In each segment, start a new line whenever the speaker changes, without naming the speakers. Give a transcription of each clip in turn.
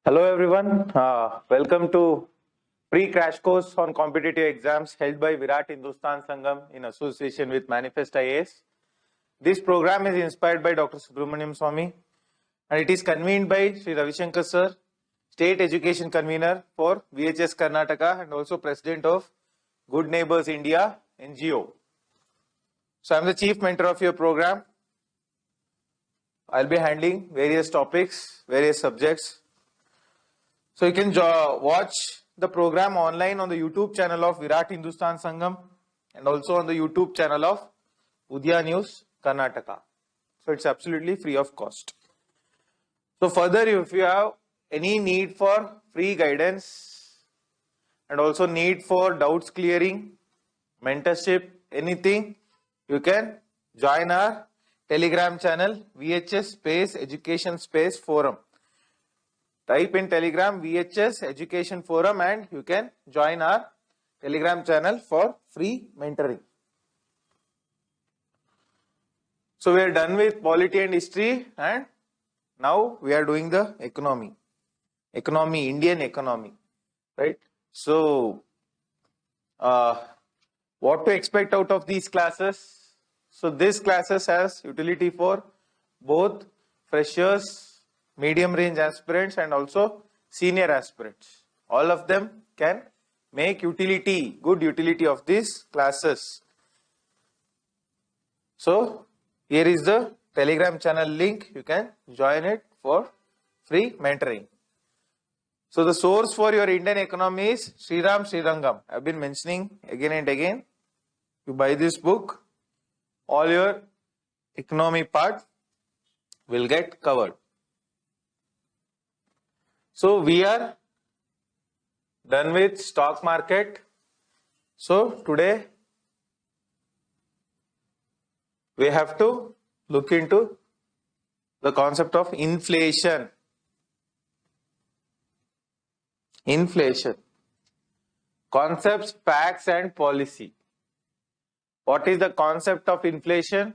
Hello everyone, welcome to pre-crash course on competitive exams held by VIRAT Hindustan Sangham in association with Manifest IAS. This program is inspired by Dr. SUBRAMANIAN SWAMY and it is convened by Sri RAVISHANKAR sir, State Education Convener for VHS Karnataka and also President of Good Neighbors India NGO. So I am the chief mentor of your program. I will be handling various topics, various subjects. So you can watch the program online on the YouTube channel of VIRAT Hindustan Sangham and also on the YouTube channel of Udaya News Karnataka. So it's absolutely free of cost. So further, if you have any need for free guidance and also need for doubts clearing, mentorship, anything, you can join our Telegram channel VHS space education space forum. Type in Telegram VHS Education Forum and you can join our Telegram channel for free mentoring. So we are done with polity and history and now we are doing the economy, Indian economy, right? So what to expect out of these classes? So this classes has utility for both freshers, medium range aspirants and also senior aspirants. All of them can make utility, good utility of these classes. So here is the Telegram channel link, you can join it for free mentoring. So the source for your Indian economy is Srirangam. I have been mentioning again and again. You buy this book, all your economy part will get covered. So we are done with stock market. So today we have to look into the concept of inflation. Inflation. Concepts, facts and policy. What is the concept of inflation?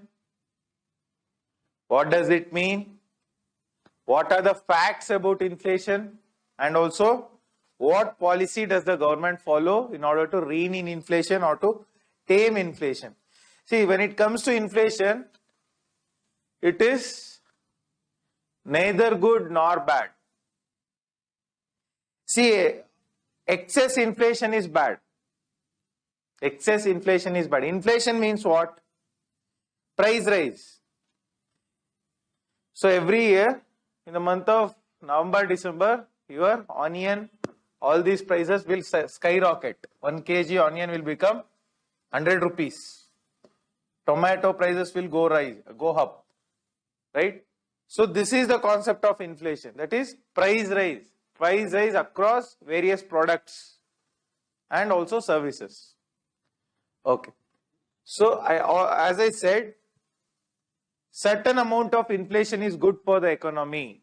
What does it mean? What are the facts about inflation? And also, what policy does the government follow in order to rein in inflation or to tame inflation? See, when it comes to inflation, it is neither good nor bad. See, excess inflation is bad. Excess inflation is bad. Inflation means what? Price rise. So every year, in the month of November, December, your onion, all these prices will skyrocket. 1 kg onion will become 100 rupees. Tomato prices will go up, right? So this is the concept of inflation. That is price rise across various products and also services. Okay. So as I said, certain amount of inflation is good for the economy.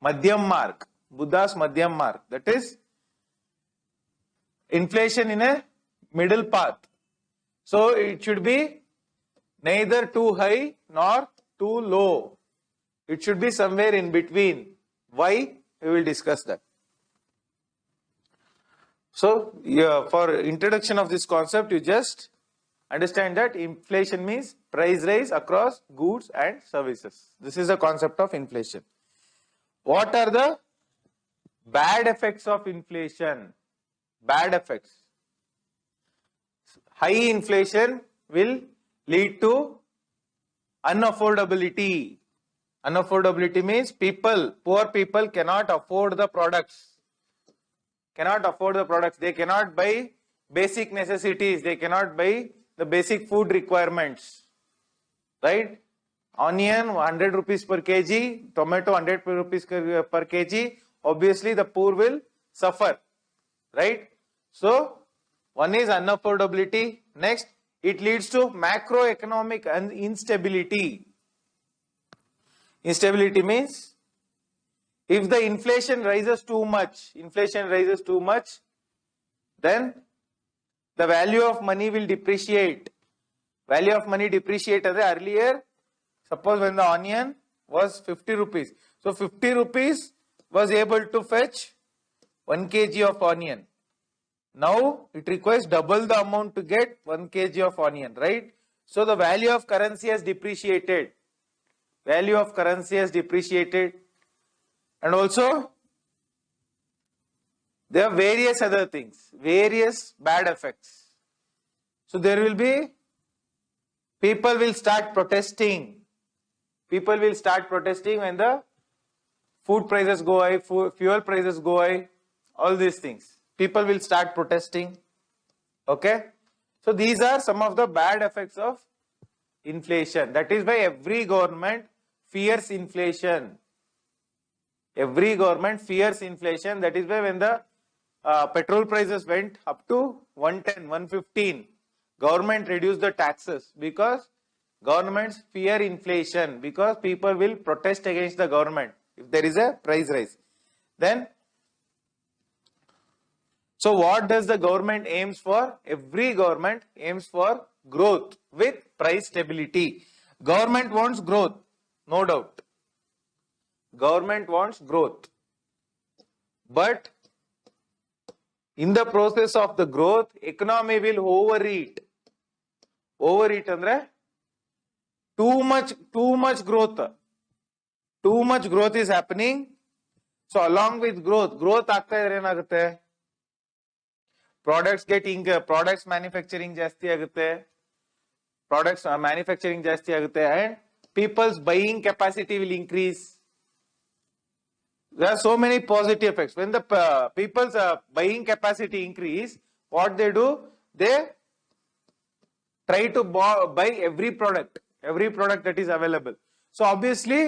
Madhyam mark, Buddha's Madhyam mark, that is inflation in a middle path. So it should be neither too high nor too low. It should be somewhere in between. Why? We will discuss that. So for introduction of this concept, you just understand that inflation means price rise across goods and services. This is the concept of inflation. What are the bad effects of inflation? Bad effects. High inflation will lead to unaffordability. Unaffordability means poor people cannot afford the products. They cannot buy basic necessities. They cannot buy the basic food requirements. Right? Onion 100 rupees per kg, tomato 100 rupees per kg. Obviously, the poor will suffer. Right? So, one is unaffordability. Next, it leads to macroeconomic instability. Instability means if the inflation rises too much, then the value of money will depreciate. Value of money depreciate as earlier. Suppose when the onion was 50 rupees. So 50 rupees was able to fetch 1 kg of onion. Now it requires double the amount to get 1 kg of onion, right? So the value of currency has depreciated. Value of currency has depreciated. And also there are various other things, various bad effects. So there will be, people will start protesting. People will start protesting when the food prices go high, fuel prices go high, all these things. People will start protesting. Okay. So these are some of the bad effects of inflation. That is why every government fears inflation. Every government fears inflation. That is why when the petrol prices went up to 110, 115, government reduced the taxes because governments fear inflation, because people will protest against the government if there is a price rise. Then, so what does the government aims for? Every government aims for growth with price stability. Government wants growth, no doubt. Government wants growth. But in the process of the growth, economy will overeat. Overeat andre too much growth. Too much growth is happening. So along with growth ಆಗ್ತಾ ಇದ್ರೆ ಏನಾಗುತ್ತೆ? Products manufacturing ಜಾಸ್ತಿ ಆಗುತ್ತೆ. Products manufacturing ಜಾಸ್ತಿ ಆಗುತ್ತೆ and people's buying capacity will increase. There are so many positive effects. When the people's buying capacity increase, what they do? They try to buy every product that is available. So obviously,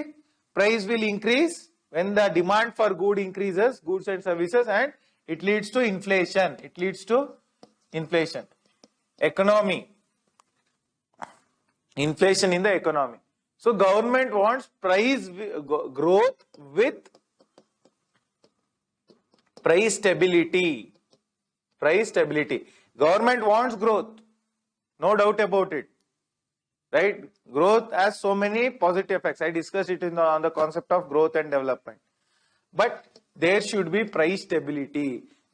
price will increase when the demand for goods increases, goods and services, and it leads to inflation. It leads to inflation. Economy. Inflation in the economy. So government wants price growth with price stability. Price stability. Government wants growth. No doubt about it. Right? Growth has so many positive effects. I discussed it on the concept of growth and development. But there should be price stability.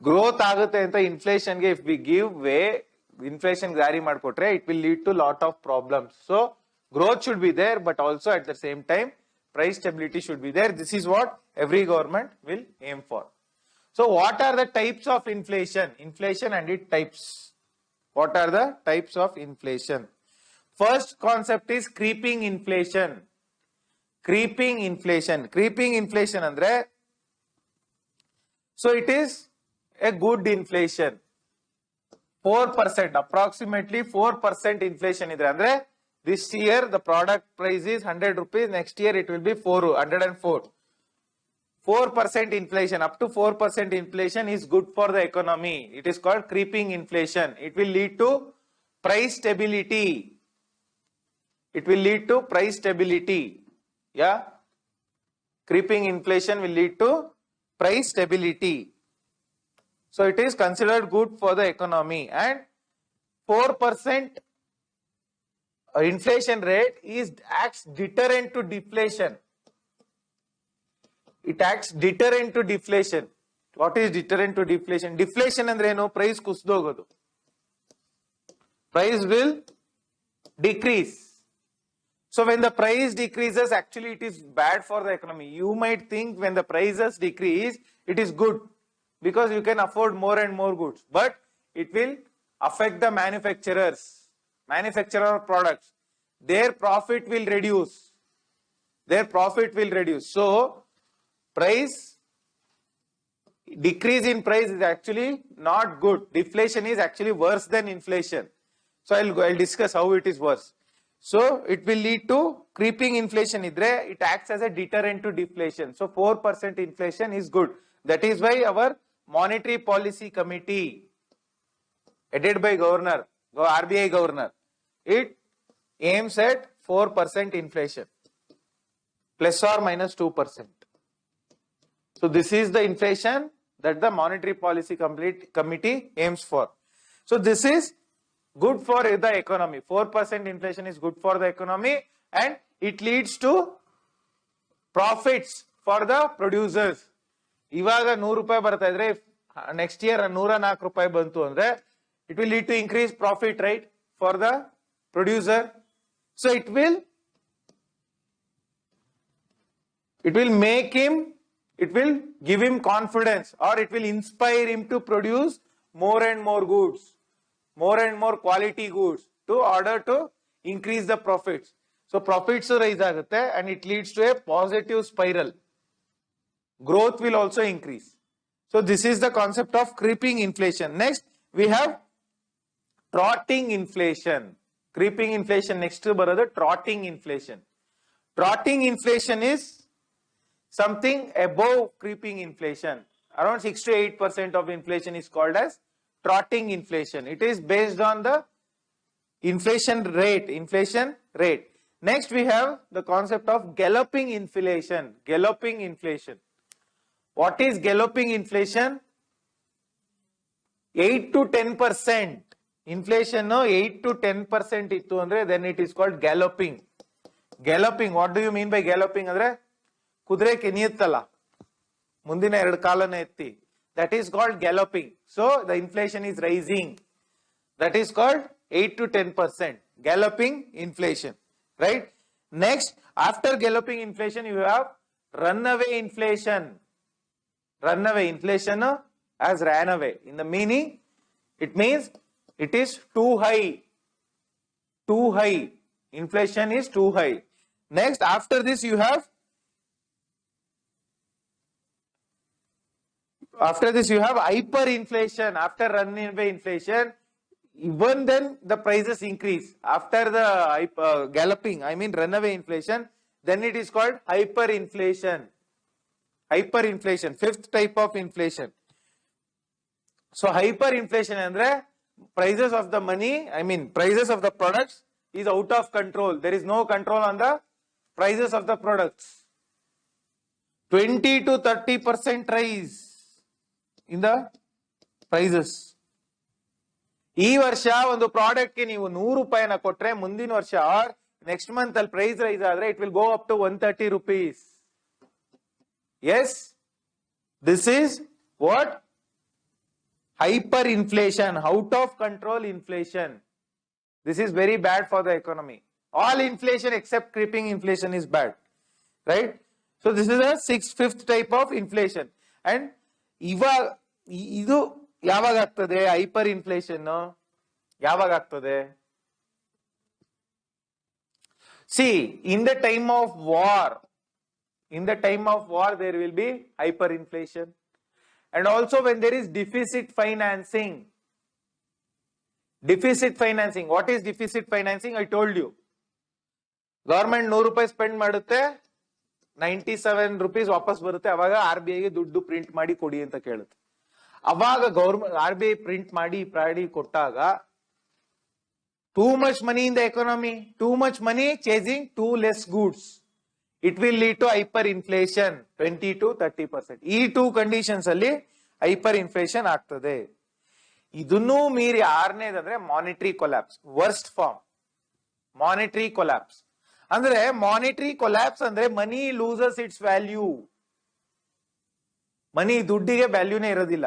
Growth ಆಗುತ್ತೆ ಅಂತ inflation ಗೆ if we give way, inflation ಜಾರಿ ಮಾಡಿಕೊಟ್ರೆ, it will lead to lot of problems. So growth should be there, but also at the same time price stability should be there. This is what every government will aim for. So what are the types of inflation? Inflation and its types. What are the types of inflation? First concept is creeping inflation. Creeping inflation. Creeping inflation andre, so it is a good inflation. 4%, approximately 4% inflation idre andre, this year the product price is 100 rupees, next year it will be 104. 4% inflation, up to 4% inflation is good for the economy. It is called creeping inflation. It will lead to price stability. It will lead to price stability. Yeah. Creeping inflation will lead to price stability. So it is considered good for the economy, and 4% inflation rate acts deterrent to deflation. It acts deterrent to deflation. What is deterrent to deflation? Deflation andre eno? Price kusdogodu. Price will decrease. So when the price decreases, actually it is bad for the economy. You might think when the prices decrease, it is good because you can afford more and more goods. But it will affect the manufacturers, manufacturer of products. Their profit will reduce. Their profit will reduce. So price decrease in price is actually not good. Deflation is actually worse than inflation. So I'll discuss how it is worse. So it will lead to creeping inflation idre, it acts as a deterrent to deflation. So 4% inflation is good. That is why our monetary policy committee, headed by governor, RBI governor, it aims at 4% inflation. plus or minus 2%. So this is the inflation that the Monetary Policy Committee aims for. So this is good for the economy. 4% inflation is good for the economy, and it leads to profits for the producers. ಇವಾಗ 100 ರೂಪಾಯಿ ಬರ್ತಾ ಇದ್ರೆ next year 104 ರೂಪಾಯಿ ಬಂತು ಅಂದ್ರೆ it will lead to increased profit, right, for the producer. So it will give him confidence, or it will inspire him to produce more and more goods, more and more quality goods, to order to increase the profits. So profits rise agutte, and it leads to a positive spiral. Growth will also increase. So this is the concept of creeping inflation. Next we have trotting inflation. Creeping inflation next baradu trotting inflation. Trotting inflation is something above creeping inflation. Around 6 to 8% of inflation is called as trotting inflation. It is based on the inflation rate. Next we have the concept of galloping inflation. Galloping inflation. What is galloping inflation? 8 to 10%. Inflation 8 to 10% ittu andre then it is called galloping. Galloping, what do you mean by galloping? Andre kudre ಕೆನಿಯುತ್ತಲ್ಲ ಮುಂದಿನ ಎರಡು ಕಾಲನ ಎತ್ತಿ, that is called galloping. So the inflation is rising, that is called 8 to 10%. Galloping inflation, right? Next, after galloping inflation you have runaway inflation. Runaway inflation has ran away. In the meaning, it means it is too high. Too high. Inflation is too high. Next, after this you have hyperinflation. After runaway inflation, even then the prices increase. After the galloping, I mean runaway inflation, then it is called hyperinflation. Hyperinflation, fifth type of inflation. So hyperinflation andre prices of the money, I mean prices of the products is out of control. There is no control on the prices of the products. 20 to 30% rise in the prices. ಈ ವರ್ಷ ಒಂದು product ಗೆ ನೀವು 100 ರೂಪಾಯಿನ ಕೊಟ್ರೆ ಮುಂದಿನ ವರ್ಷ or next month ಅಲ್ಲಿ ಪ್ರೈಸ್ ರೈಸ್ ಆದ್ರೆ it will go up to 130 rupees. Yes, this is what? Hyperinflation, out of control inflation. This is very bad for the economy. All inflation except creeping inflation is bad, right? So this is the fifth type of inflation. And ಇದು ಯಾವಾಗ ಆಗ್ತದೆ hyperinflation? ಯಾವಾಗ ಆಗ್ತದೆ? See, in the time of war, there will be hyperinflation. And also when there is deficit financing. What is deficit financing? I told you. Government 100 ರೂಪಾಯಿ spend ಮಾಡುತ್ತೆ, 97 rupees ವಾಪಸ್ ಬರುತ್ತೆ. ಅವಾಗ RBI ಗೆ ದುಡ್ಡು ಪ್ರಿಂಟ್ ಮಾಡಿ ಕೊಡಿ ಅಂತ ಕೇಳುತ್ತೆ. ಅವಾಗ ಗವರ್ಮೆಂಟ್ RBI ಪ್ರಿಂಟ್ ಮಾಡಿ ಕೊಟ್ಟಾಗ too much money in the economy, too much money chasing too less goods. It will lead to hyperinflation, 20 to 30%. ಈ ಟೂ ಕಂಡೀಷನ್ಸ್ ಅಲ್ಲಿ hyperinflation ಆಗ್ತದೆ. ಇದನ್ನು ಮೀರಿ ಆರನೇದಂದ್ರೆ monetary collapse, worst form. Monetary collapse ಅಂದ್ರೆ money loses its value. Money ದುಡ್ಡಿಗೆ ವ್ಯಾಲ್ಯೂನೇ ಇರೋದಿಲ್ಲ.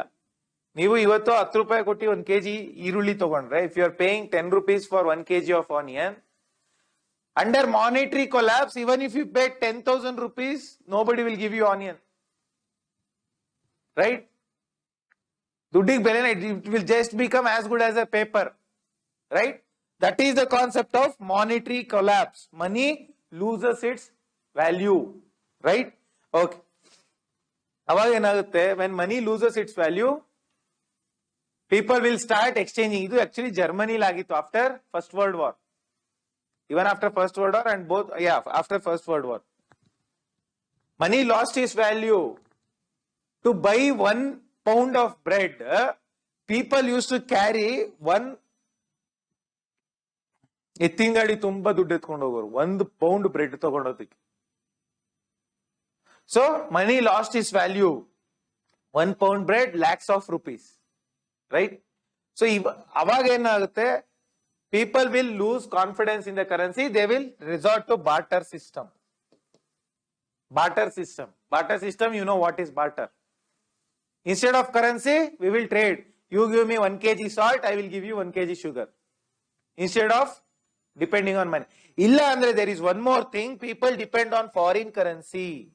ನೀವು ಇವತ್ತು 10 ರೂಪಾಯಿ ಕೊಟ್ಟು 1 kg ಈರುಳ್ಳಿ ತಗೊಂಡ್ರೆ, if you are paying 10 rupees for 1 kg of onion, under monetary collapse, even if you pay 10,000 rupees, nobody will give you onion, right? Duddig bele, it will just become as good as a paper, right? That is the concept of monetary collapse. Money loses its value, right? Okay. Avaga enagutte, when money loses its value, people will start exchanging. Idu actually Germany lagittu after First World War. Even after First World War and both, after First World War. Money lost its value. To buy 1 pound of bread, people used to carry 1 ಎತ್ತಿನ ಗಾಡಿ ತುಂಬಾ ದುಡ್ಡು ಎತ್ಕೊಂಡು ಹೋಗೋರು 1 pound bread ತಗೊಂಡೋದಕ್ಕೆ. So money lost its value. 1 pound bread, lakhs of rupees, right? So people will lose confidence in the currency. They will resort to barter system. Barter system. Barter system, you know what is barter. Instead of currency, we will trade. You give me 1 kg salt, I will give you 1 kg sugar. Instead of depending on money. Illa andre, there is one more thing. People depend on foreign currency.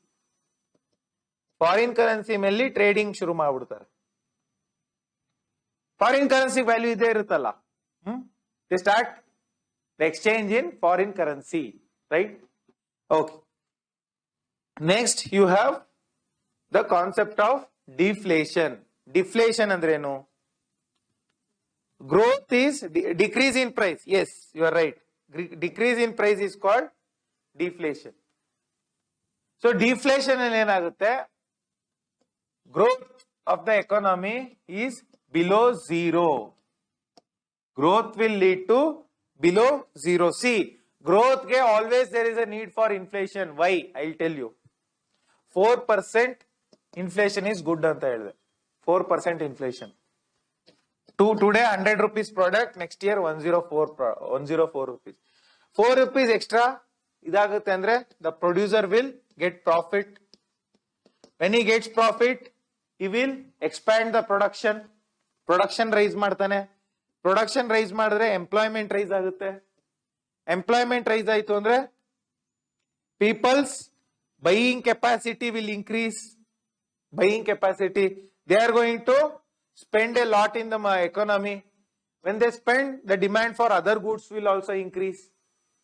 Foreign currency mainly trading shuru maadbidutare. Foreign currency value ide iruttalla. They start the exchange in foreign currency, right? Okay. Next, you have the concept of deflation. Deflation andrenu? Growth is decrease in price. Yes, you are right. Decrease in price is called deflation. So deflation alli enagutte? Growth of the economy is below zero. Growth will lead to below zero. See, growth ke always there is a need for inflation. Why? I will tell you. 4% inflation is good anta helide. 4% inflation. Today 100 rupees product, next year 104 rupees. 4 rupees extra idagutte andre the producer will get profit. When he gets profit, he will expand the production. Production rise ಮಾಡ್ತಾನೆ. Production rise ಮಾಡಿದ್ರೆ employment rise ಆಗುತ್ತೆ. Employment rise ಆಯಿತು ಅಂದ್ರೆ people's buying capacity will increase. Buying capacity. They are going to spend a lot in the economy. When they spend, the demand for other goods will also increase.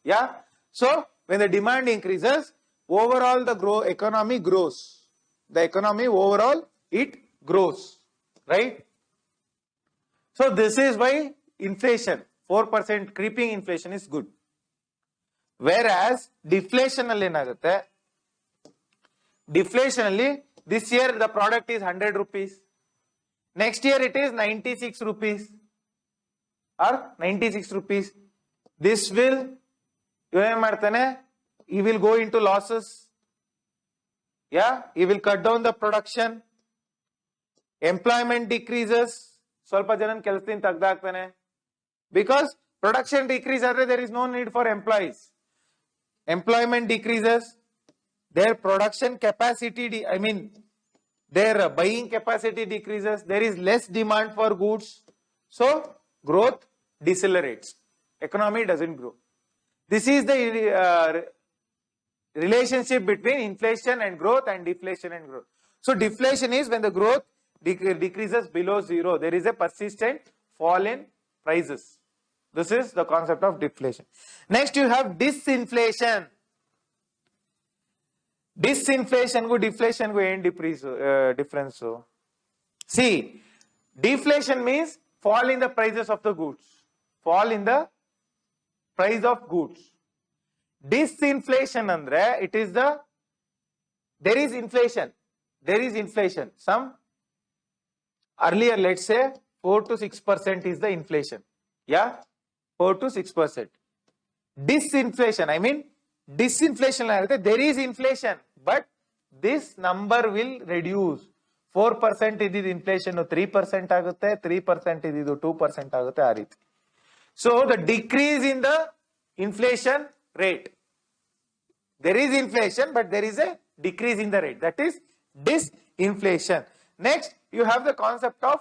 Yeah. So when the demand increases, overall the economy grows. The economy overall it grows, right? So this is why inflation, 4% creeping inflation is good. Whereas deflation alli enagutte? Deflation alli this year the product is 100 rupees. Next year it is 96 rupees or 96 rupees. This will, he will go into losses. Yeah, he will cut down the production. Employment decreases. Swalpa janan ಕೆಲಸದಿಂದ ತೆಗೆದಾಕ್ತಾನೆ. Because production decrease ಆದರೆ there is no need for employees. Employment decreases. Their production capacity, their buying capacity decreases. There is less demand for goods. So growth decelerates. Economy doesn't grow. This is the relationship between inflation and growth and deflation and growth. So deflation is when the growth decreases below zero. There is a persistent fall in prices. This is the concept of deflation. Next you have disinflation. Disinflation go deflation go end difference. See, deflation means fall in the prices of the goods. Fall in the price of goods. Disinflation andre, it is there is inflation. There is inflation. Some earlier, let's say 4 to 6% is the inflation. Yeah, 4 to 6%. Disinflation, disinflation, there is inflation, but this number will reduce. 4% is inflation, 3% agutte, 3% is 2% agutte, aa riti. So the decrease in the inflation rate. There is inflation, but there is a decrease in the rate. That is disinflation. Next, you have the concept of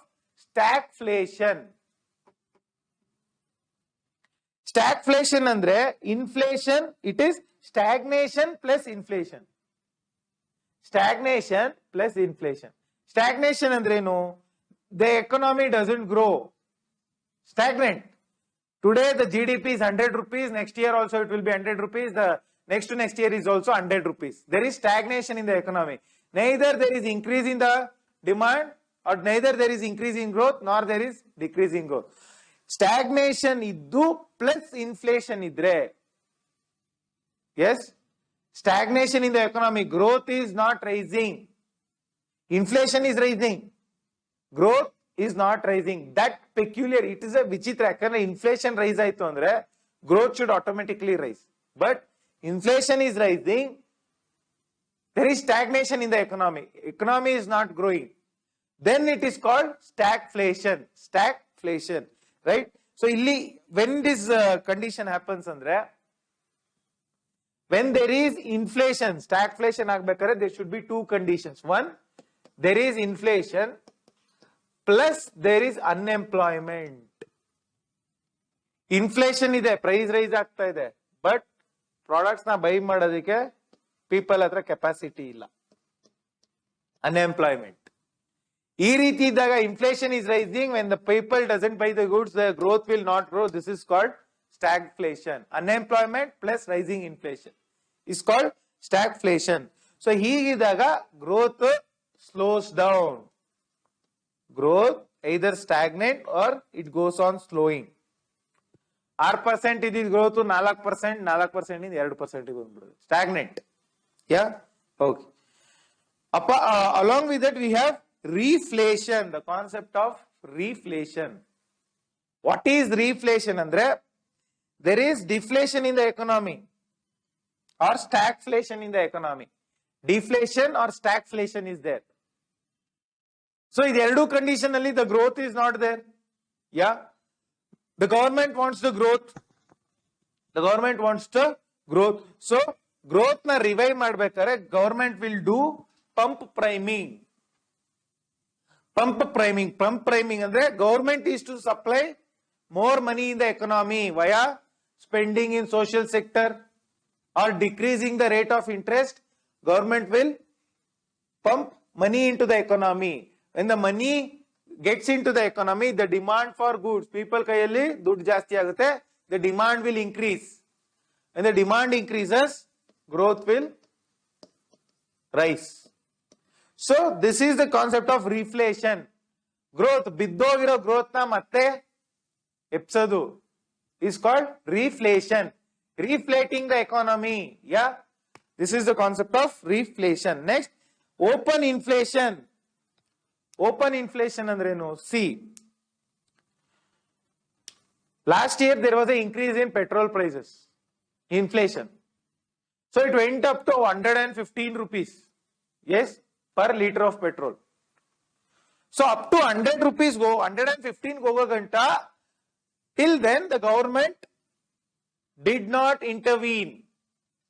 stagflation. Stagflation andre inflation, it is stagnation plus inflation. Stagnation plus inflation. Stagnation andre no, the economy doesn't grow. Stagnant. Today the GDP is 100 rupees, next year also it will be 100 rupees, the next to next year is also 100 rupees. There is stagnation in the economy. Neither there is increase in the demand, or neither there is increase in growth, nor there is decrease in growth. Stagnation iddu plus inflation idre. Yes, stagnation in the economy, growth is not rising, inflation is rising, growth is not rising. That peculiar, it is a vichitra. Inflation rise aitu andre growth should automatically rise, but inflation is rising, there is stagnation in the economy. Economy is not growing. Then it is called stagflation. Stagflation, right? So, when this condition happens, Andre, when there is inflation, stagflation agbekare, there should be two conditions. One, there is inflation plus there is unemployment. Inflation ide, price rise aagta ide, but products na buy madadike people hatra capacity illa. Unemployment. Ee reeti idaga inflation is rising, when the people doesn't buy the goods, the growth will not grow. This is called stagflation. Unemployment plus rising inflation is called stagflation. So hೀಗಿದಾಗ growth slows down. Growth either stagnant or it goes on slowing. 6% ಇದ್ದಿದ್ದು growth 4%, 4% ಇಂದ 2% ಬಂದ್ಬಿಡುತ್ತೆ. Stagnant. Yeah? Okay. Along with that we have reflation, the concept of reflation. What is reflation? Andre, there is deflation in the economy or stagflation in the economy. Deflation or stagflation is there. So, in the condition only the growth is not there. Yeah. The government wants the growth. The government wants the growth. So, growth na revive madbekare, government will do pump priming. Pump priming. Pump priming andre, government is to supply more money in the economy via spending in social sector or decreasing the rate of interest. Government will pump money into the economy. When the money gets into the economy, the demand for goods, people kayalli ದುಡ್ಡು ಜಾಸ್ತಿ ಆಗುತ್ತೆ, the demand will increase. When the demand increases, growth will rise. So this is the concept of reflation. Growth, biddogiro growth na ಮತ್ತೆ ಎಪ್ಸೋದು is called reflation. Reflating the economy. Yeah, this is the concept of reflation. Next, open inflation. Open inflation andrenu, see, last year there was an increase in petrol prices, inflation. So it went up to 115 rupees, yes, per liter of petrol. So up to 100 rupees go, 115 go ganta, till then the government did not intervene.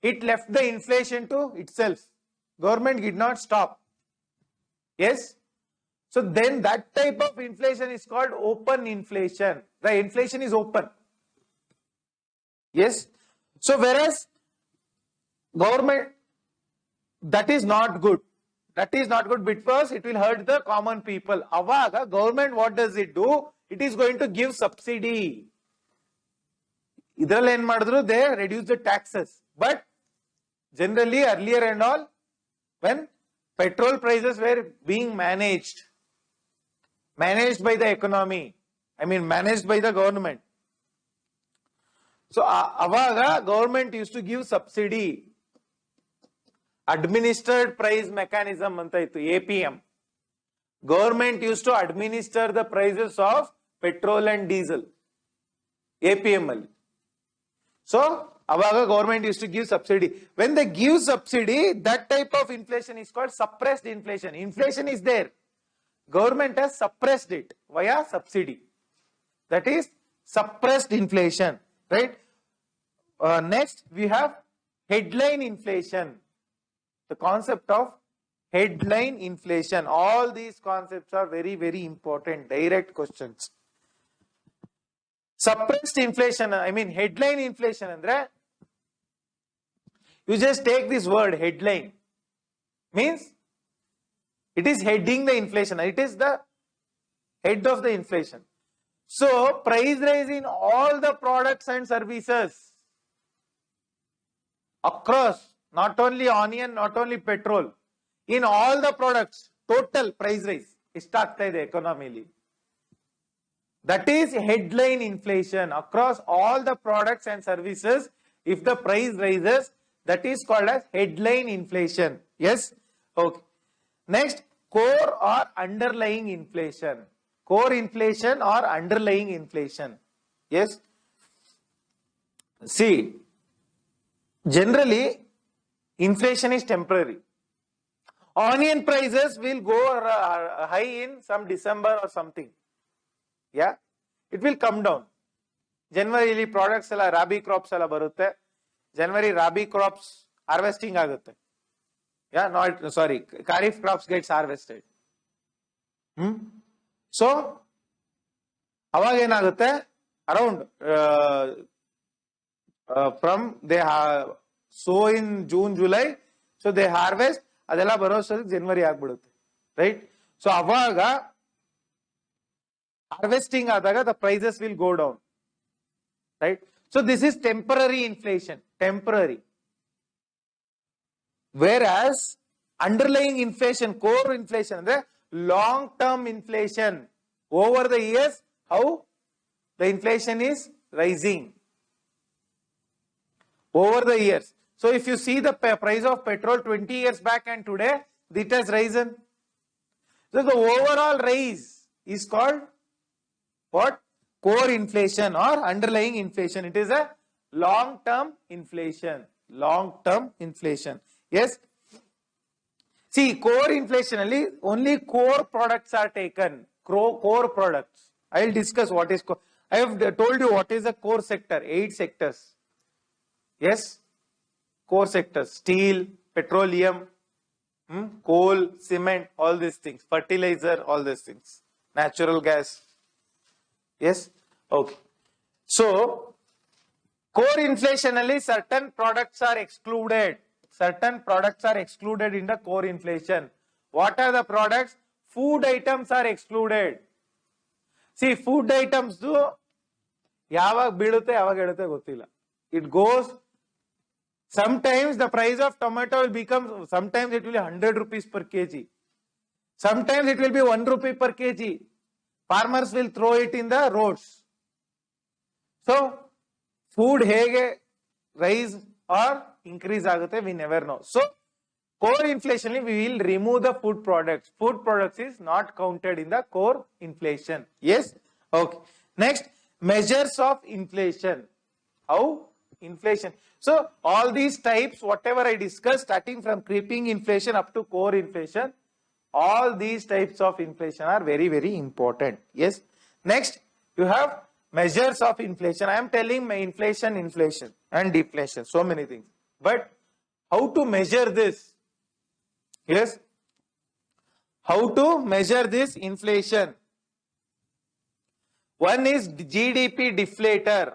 It left the inflation to itself. Government did not stop. Yes. So then that type of inflation is called open inflation. The inflation is open. Yes. So whereas government, that is not good. That is not good because it will hurt the common people. Avaga government, what does it do? It is going to give subsidy. Idral en madru, they reduce the taxes. But generally earlier and all, when petrol prices were being managed by the economy, I mean managed by the government. So avaga government used to give subsidy. Administered price mechanism anta ittu, APM. Government used to administer the prices of petrol and diesel. APM alli. So avaga government used to give subsidy. When they give subsidy, that type of inflation is called suppressed inflation. Inflation is there. Government has suppressed it via subsidy. That is suppressed inflation, right? Next, we have headline inflation. The concept of headline inflation. All these concepts are very, very important. Direct questions. Suppressed inflation, I mean headline inflation andre, you just take this word headline, means it is heading the inflation. It is the head of the inflation. So price rise in all the products and services across, not only onion, not only petrol, in all the products, total price rise istagta ide economy. That is headline inflation across all the products and services. If the price rises, that is called as headline inflation. Yes? Okay. Next, core or underlying inflation. Core inflation or underlying inflation. Yes? See, generally, inflation is temporary. Onion prices will go high in some December or something. Yeah, it will come down. January products rabi crops barutte. January rabi crops harvesting agutte. Yeah, not sorry, kharif crops gets harvested. So aವಾಗ ಏನಾಗುತ್ತೆ around from they sow in June, July, so they harvest ಅದೆಲ್ಲ ಬರೋಷ್ಟೊತ್ತಿಗೆ ಜನವರಿ ಆಗ್ಬಿಡುತ್ತೆ, right? So ಅವಾಗ harvesting ಆದಾಗ the prices will go down, right? So this is temporary inflation, temporary. Whereas underlying inflation, core inflation ಅಂದ್ರೆ long term inflation. Over the years, how the inflation is rising over the years. So if you see the price of petrol 20 years back and today, it has risen. So the overall rise is called what? Core inflation or underlying inflation. It is a long-term inflation. Long-term inflation. Yes. See, core inflation only core products are taken. Core products. I will discuss what is core. I have told you what is the core sector. 8 sectors. Yes. Core sectors. Steel, petroleum, coal, cement, all these things. Fertilizer, all these things. Natural gas. Yes. Okay. So, core inflation certain products are excluded. Certain products are excluded in the core inflation. What are the products? Food items are excluded. See, food items do ಯಾವಾಗ ಬೀಳುತ್ತೆ ಯಾವಾಗ ಹೇಳುತ್ತೆ ಗೊತ್ತಿಲ್ಲ. It goes, sometimes the price of tomato will become, sometimes it will be 100 rupees per kg. Sometimes it will be 1 rupee per kg. Farmers will throw it in the roads. So, food hege rise or increase ಆಗುತ್ತೆ, we never know. So, core inflation, we will remove the food products. Food products is not counted in the core inflation. Yes? Okay. Next, measures of inflation. How? Inflation. So, all these types, whatever I discussed, starting from creeping inflation up to core inflation, all these types of inflation are very, very important. Yes? Next, you have measures of inflation. I am telling my inflation and deflation, so many things. But how to measure this? Yes, how to measure this inflation? One is GDP deflator.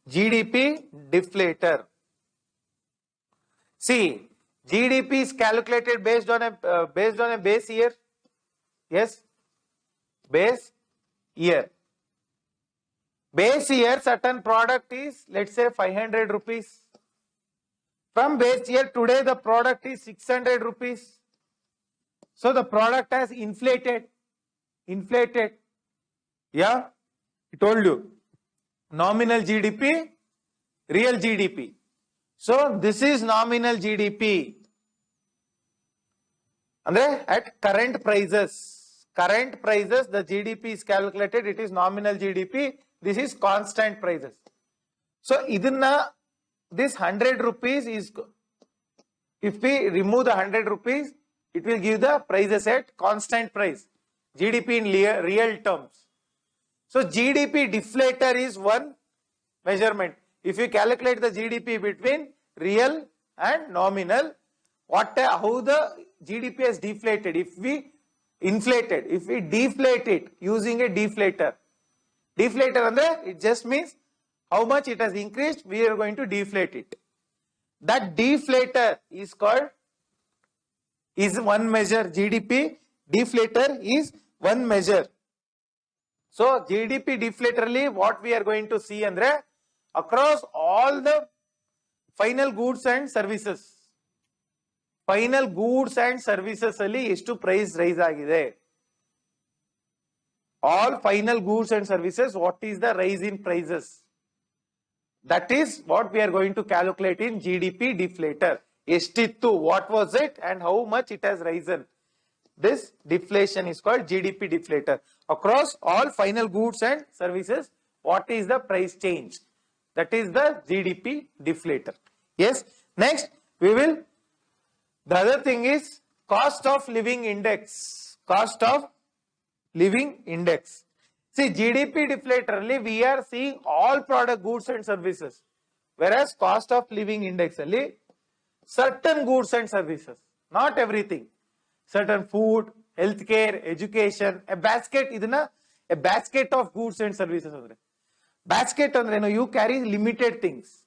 GDP deflator. See, GDP is calculated based on a base year. Yes, base year. Base year, certain product is, let's say, 500 rupees. From base year, today the product is 600 rupees. So the product has inflated. Inflated. Yeah, I told you. Nominal GDP, real GDP. So this is nominal GDP. And at current prices. Current prices, the GDP is calculated, it is nominal GDP. This is constant prices. So this 100 rupees is, if we remove the 100 rupees, it will give the prices at constant price. GDP in real terms. So GDP deflator is one measurement. If you calculate the GDP between real and nominal, how the GDP has deflated. If we inflated, if we deflate it using a deflator. Deflator it just means how much it has increased, we are going to deflate it. That deflator is called, is one measure. GDP deflator is one measure. So GDP deflator what we are going to see across all the final goods and services. Final goods and services ಎಷ್ಟು price rise ಆಗಿದೆ? All final goods and services, what is the rise in prices? That is what we are going to calculate in GDP deflator. Estittu, what was it and how much it has risen. This deflation is called GDP deflator. Across all final goods and services, what is the price change? That is the GDP deflator. Yes. Next, we will The other thing is cost of living index. Cost of living index. See, GDP deflator, we are seeing all product, goods and services. Whereas cost of living index, certain goods and services, not everything. Certain food, healthcare, education, a basket, a basket of goods and services. Basket, you carry limited things.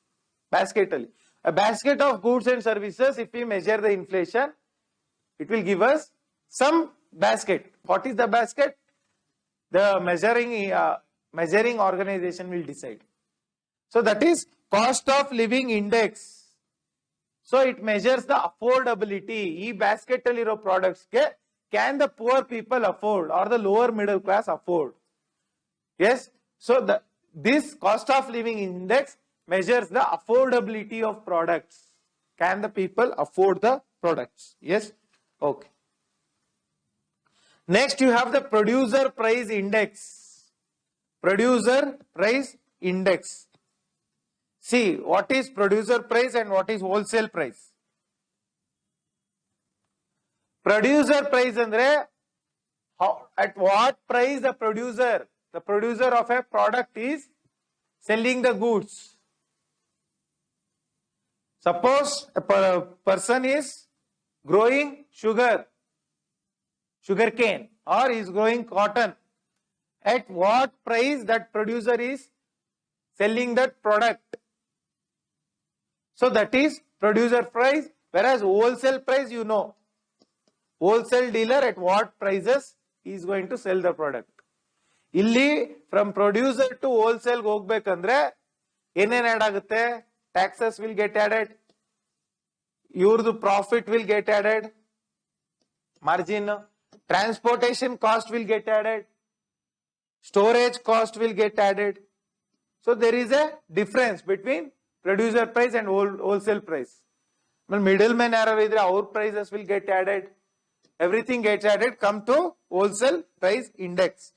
Basket. A basket of goods and services, if we measure the inflation, it will give us some basket. What is the basket? The measuring organization will decide. So that is cost of living index. So it measures the affordability. E basket products can the poor people afford or the lower middle class afford? Yes. So this cost of living index measures the affordability of products. Can the people afford the products? Yes. Okay. Next, you have the producer price index. Producer price index. See, what is producer price and what is wholesale price? Producer price andre, at what price the producer of a product is selling the goods. Suppose a person is growing sugarcane, or is growing cotton. At what price that producer is selling that product? So that is producer price, whereas wholesale price, wholesale dealer at what prices he is going to sell the product. Illi from producer to wholesale hogbekandre enen add agutte? Taxes will get added, your profit will get added, margin, transportation cost will get added, storage cost will get added. So there is a difference between producer price and wholesale price. Middlemen our prices will get added. Everything gets added, come to wholesale price index.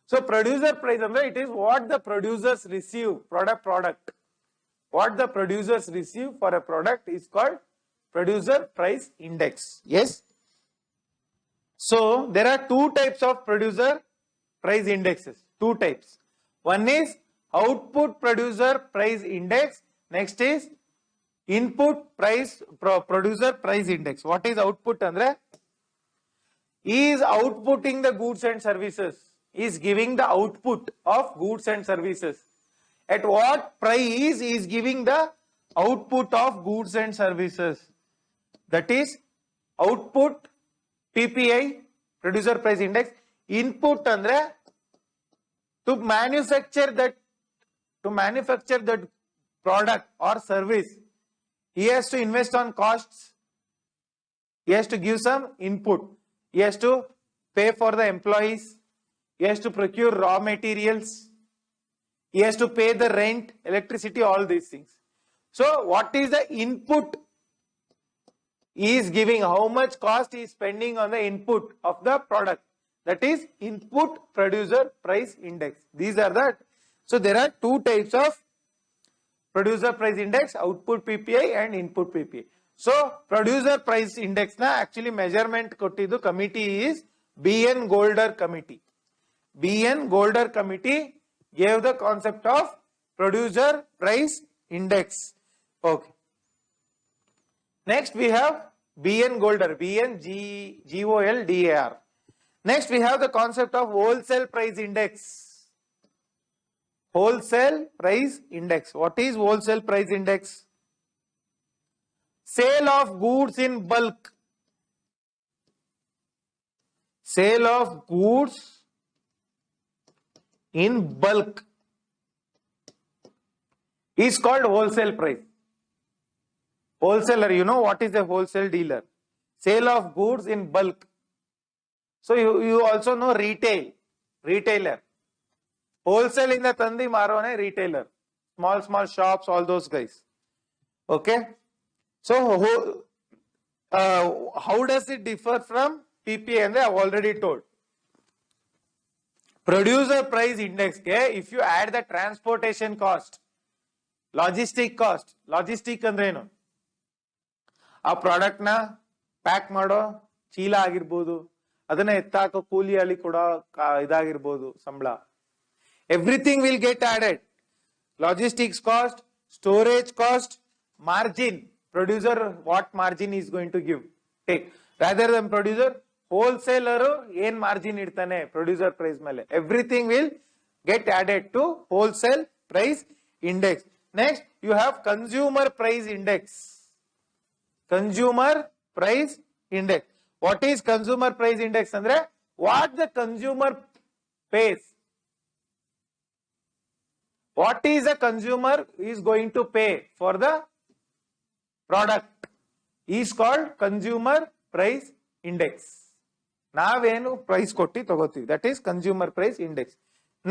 So producer price, it is what the producers receive, product. What the producers receive for a product is called producer price index. Yes. So there are two types of producer price indexes. Two types. One is output producer price index. Next is input price producer price index. What is output andre? He is outputting the goods and services. He is giving the output of goods and services. At what price he is giving the output of goods and services? That is output PPI, producer price index. Input andre to manufacture that product or service, he has to invest on costs. He has to give some input. He has to pay for the employees. He has to procure raw materials. He has to pay the rent, electricity, all these things. So what is the input he is giving? How much cost he is spending on the input of the product? That is input producer price index. These are the, so there are two types of producer price index, output PPI and input PPI. So producer price index na actually measurement kottidu committee is B.N. Golder committee. B.N. Golder committee gave the concept of producer price index. Okay. Next we have B.N. Golder, B.N. G-O-L-D-A-R. Next we have the concept of wholesale price index. Wholesale price index. What is wholesale price index? Sale of goods in bulk. Sale of goods in bulk is called wholesale price. Wholesaler, you know what is a wholesale dealer? Sale of goods in bulk. So you also know retailer. Wholesale in the Tandi Marone retailer. Small shops, all those guys. Okay. So how does it differ from PPI? And I have already told. Producer price index, if you add the transportation cost, logistic cost, logistic andreno, ಆ product ನ pack ಮಾಡೋ ಚೀಲ ಆಗಿರ್ಬೋದು, ಅದನ್ನ ಎತ್ತಾಕೋ ಕೂಲಿಯಲ್ಲಿ ಕೊಡೋ ಇದಾಗಿರ್ಬೋದು ಸಂಬಳ. Everything will get added. Logistics cost, storage cost, margin. Producer what margin is going to give. Take. Rather than producer, wholesaler ಏನ್ margin ಇಡ್ತಾನೆ producer price ಮೇಲೆ. Everything will get added to wholesale price index. Next, you have consumer price index. Consumer price index. What is consumer price index? ಅಂದ್ರೆ what the consumer pays. What is a consumer is going to pay for the product is called consumer price index. Navenu price kotti tagothivi, that is consumer price index.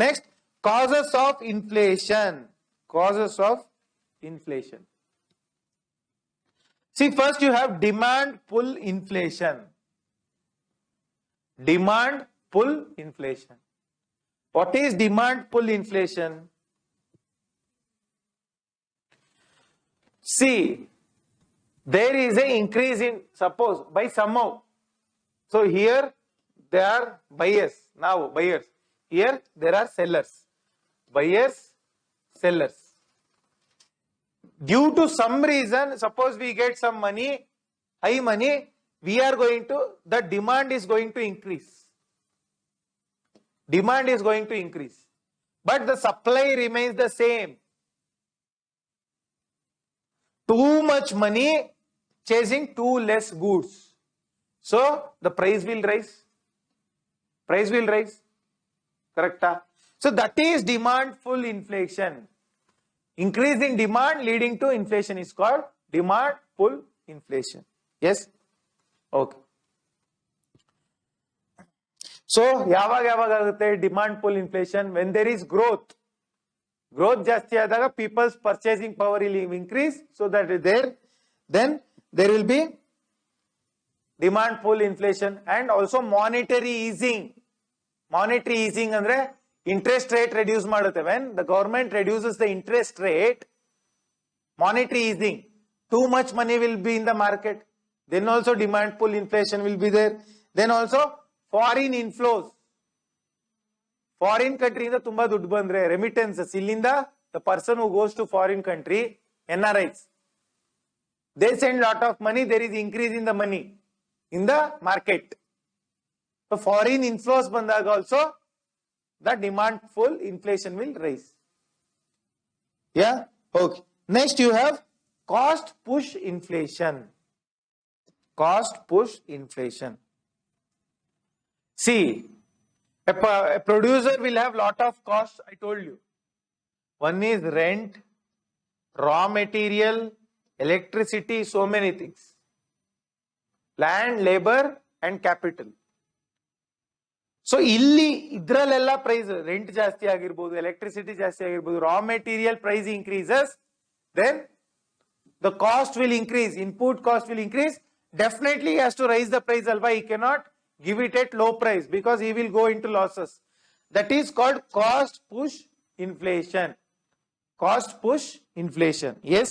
Next, causes of inflation. Causes of inflation. See, first you have demand pull inflation. Demand pull inflation. What is demand pull inflation? See, there is an increase in, suppose by somehow. So here there are buyers, now buyers. Here there are sellers. Buyers, sellers. Due to some reason, suppose we get some money, high money, we are going to, the demand is going to increase. Demand is going to increase. But the supply remains the same. Too much money chasing too less goods. So the price will rise. Price will rise. Correct? So that is demand pull inflation. Increase in demand leading to inflation is called demand pull inflation. Yes? Okay. So ಯಾವಾಗ ಆಗುತ್ತೆ demand pull inflation? When there is growth. Growth ಜಾಸ್ತಿ ಆದಾಗ people's purchasing power will increase, so that then there will be demand pull inflation. And also monetary easing. Monetary easing ಅಂದ್ರೆ interest rate reduce ಮಾಡುತ್ತೆ. When the government reduces the interest rate, monetary easing, too much money will be in the market, then also demand pull inflation will be there. Then also foreign inflows. Foreign country ಇಂದ ತುಂಬಾ ದುಡ್ಡು ಬಂದ್ರೆ remittances, ಇಲ್ಲಿಂದ the person who goes to foreign country, NRIs, they send lot of money, there is increase in the money in the market. So foreign inflows ಬಂದಾಗ also the demand pull inflation will rise. Yeah? Okay. Next you have cost push inflation. Cost push inflation. See, a producer will have lot of costs, I told you. One is rent, raw material, electricity, so many things. Land, labor and capital. So ಇಲ್ಲಿ ಇದ್ರಲ್ಲೆಲ್ಲ price, rent ಜಾಸ್ತಿ ಆಗಿರ್ಬೋದು, electricity ಜಾಸ್ತಿ ಆಗಿರ್ಬೋದು, raw material price increases, then the cost will increase, input cost will increase. Definitely he has to raise the price alva, he cannot give it at low price because he will go into losses. That is called cost push inflation. Cost push inflation. Yes?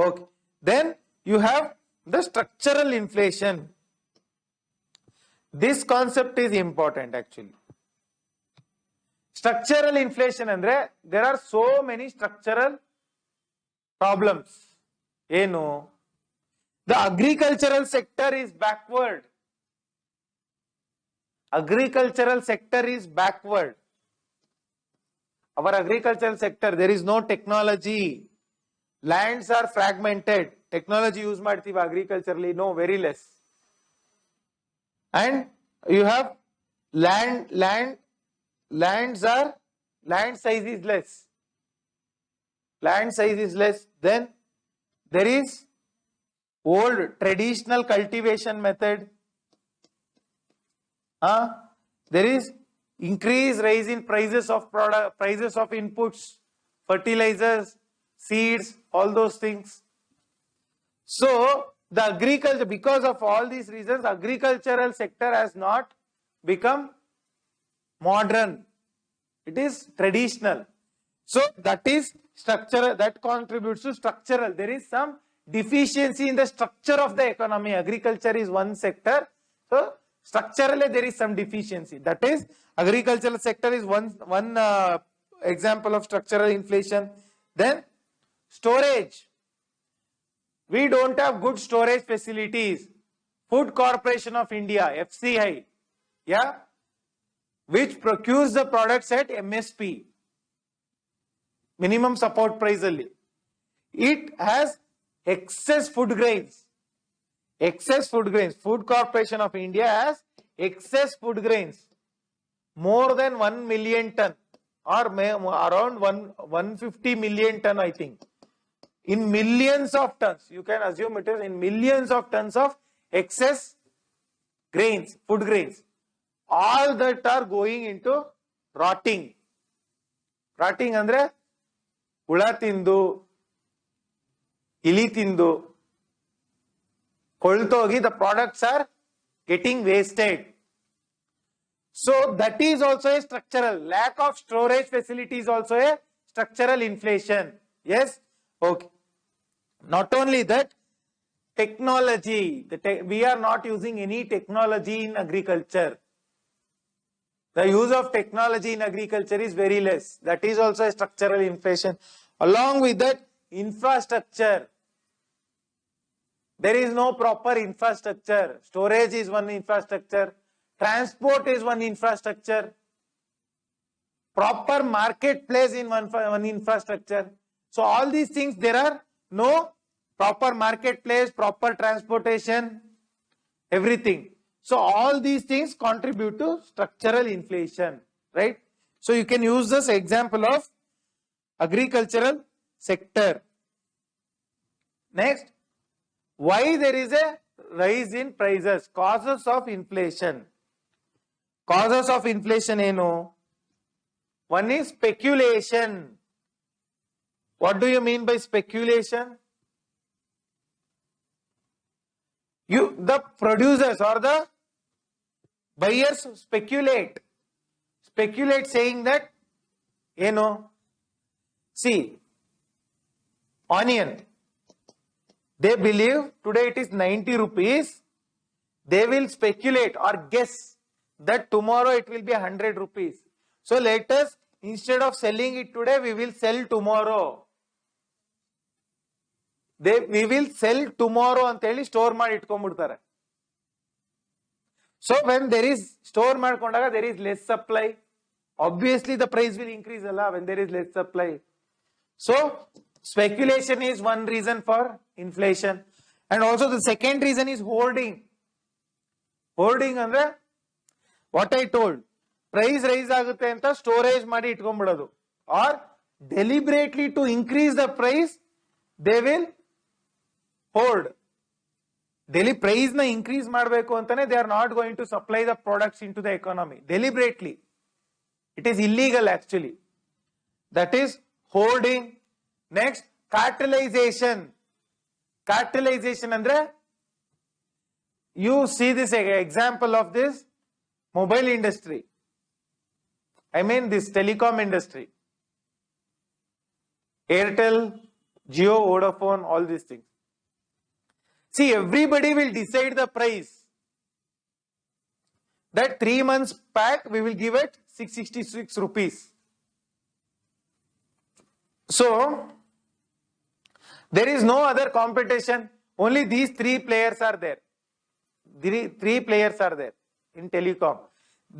Okay. Then you have the structural inflation. This concept is important actually. Structural inflation andre there are so many structural problems. Eno? The agricultural sector is backward. Agricultural sector is backward. Our agricultural sector, there is no technology. Lands are fragmented. Technology use ಮಾಡ್ತೀವಿ agriculturally? No, very less. And you have land size is less. Land size is less. Then there is old traditional cultivation method. There is rise in prices of product, prices of inputs, fertilizers, seeds, all those things. So the agriculture, because of all these reasons, agricultural sector has not become modern. It is traditional. So that is structural, that contributes to structural. There is some deficiency in the structure of the economy. Agriculture is one sector. So structurally there is some deficiency. That is, agricultural sector is one example of structural inflation. Then storage. We don't have good storage facilities. Food Corporation of India, FCI, yeah, which procures the products at MSP, minimum support price alli. It has excess food grains. Excess food grains. Food Corporation of India has excess food grains. More than 1 million ton or around 150 million ton, I think. In millions of tons. You can assume it is in millions of tons of excess grains, food grains. All that are going into rotting. Rotting andre hula tindu, ili tindu, koltogi, the products are getting wasted. So that is also a structural. Lack of storage facility is also a structural inflation. Yes? Okay. Not only that, technology. We are not using any technology in agriculture. The use of technology in agriculture is very less. That is also a structural inflation. Along with that, infrastructure. There is no proper infrastructure. Storage is one infrastructure. Transport is one infrastructure. Proper marketplace in one infrastructure. So all these things, there are no proper marketplace, proper transportation, everything. So all these things contribute to structural inflation, right? So you can use this example of agricultural sector. Next, why there is a rise in prices? Causes of inflation. Causes of inflation, one is speculation. What do you mean by speculation? The producers or the buyers speculate saying that, see, onion, they believe today it is 90 rupees, they will speculate or guess that tomorrow it will be 100 rupees. So let us, instead of selling it today, we will sell tomorrow. We will sell tomorrow anteli store ಮಾಡಿ ಇಟ್ಕೊಂಡ್ಬಿಡ್ತಾರೆ. So when there is store ಮಾಡ್ಕೊಂಡಾಗ there is less supply, obviously the price will increase when there is less supply. So speculation is one reason for inflation, and also the second reason is hoarding. Hoarding andre what I told, price rise ಆಗುತ್ತೆ ಅಂತ storage ಮಾಡಿ ಇಟ್ಕೊಂಡ್ಬಿಡೋದು, or deliberately to increase the price they will hoard. Daily price na increase ಮಾಡಬೇಕು ಅಂತಾನೆ they are not going to supply the products into the economy deliberately. It is illegal actually. That is hoarding. Next, cartelization. Cartelization andre, you see this example of this mobile industry. I mean this telecom industry. Airtel, Jio, Vodafone, all these things. See, everybody will decide the price. That 3 months pack we will give it 666 rupees. So there is no other competition. Only these three players are there. Three players are there in telecom.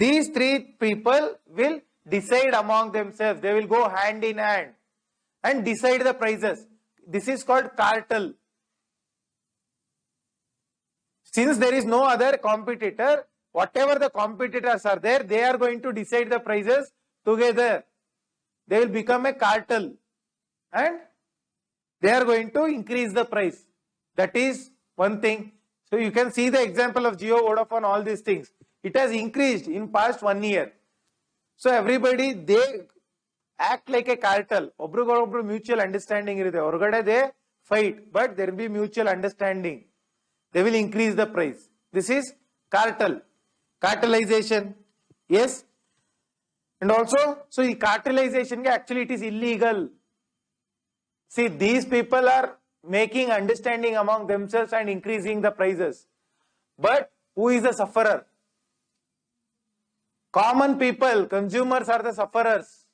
These three people will decide among themselves. They will go hand in hand and decide the prices. This is called cartel. Since there is no other competitor, whatever the competitors are there, they are going to decide the prices together. They will become a cartel and they are going to increase the price. That is one thing. So you can see the example of Jio, Vodafone, all these things. It has increased in past 1 year. So everybody, they act like a cartel. Obru mutual understanding iride. Orgade they fight, but there will be mutual understanding. They will increase the price. This is cartel. Cartelization. Yes. And also, so the cartelization actually it is illegal. See, these people are making understanding among themselves and increasing the prices. But who is the sufferer? Common people, consumers are the sufferers.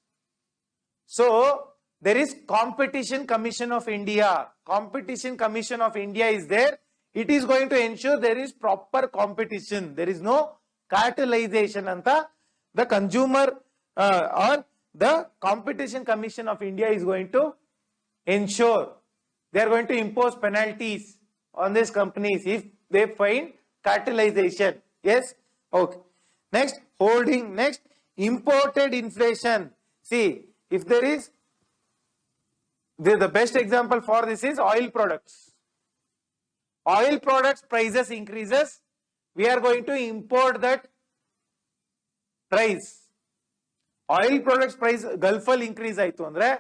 So there is Competition Commission of India. Competition Commission of India is there. It is going to ensure there is proper competition. There is no cartelization. Anta the consumer or the Competition Commission of India is going to ensure. They are going to impose penalties on these companies if they find cartelization. Yes? Okay. Next, holding. Next, imported inflation. See, if there is, the best example for this is oil products. Oil products prices increases, we are going to import that price. Oil products price Gulf will increase aitu andre,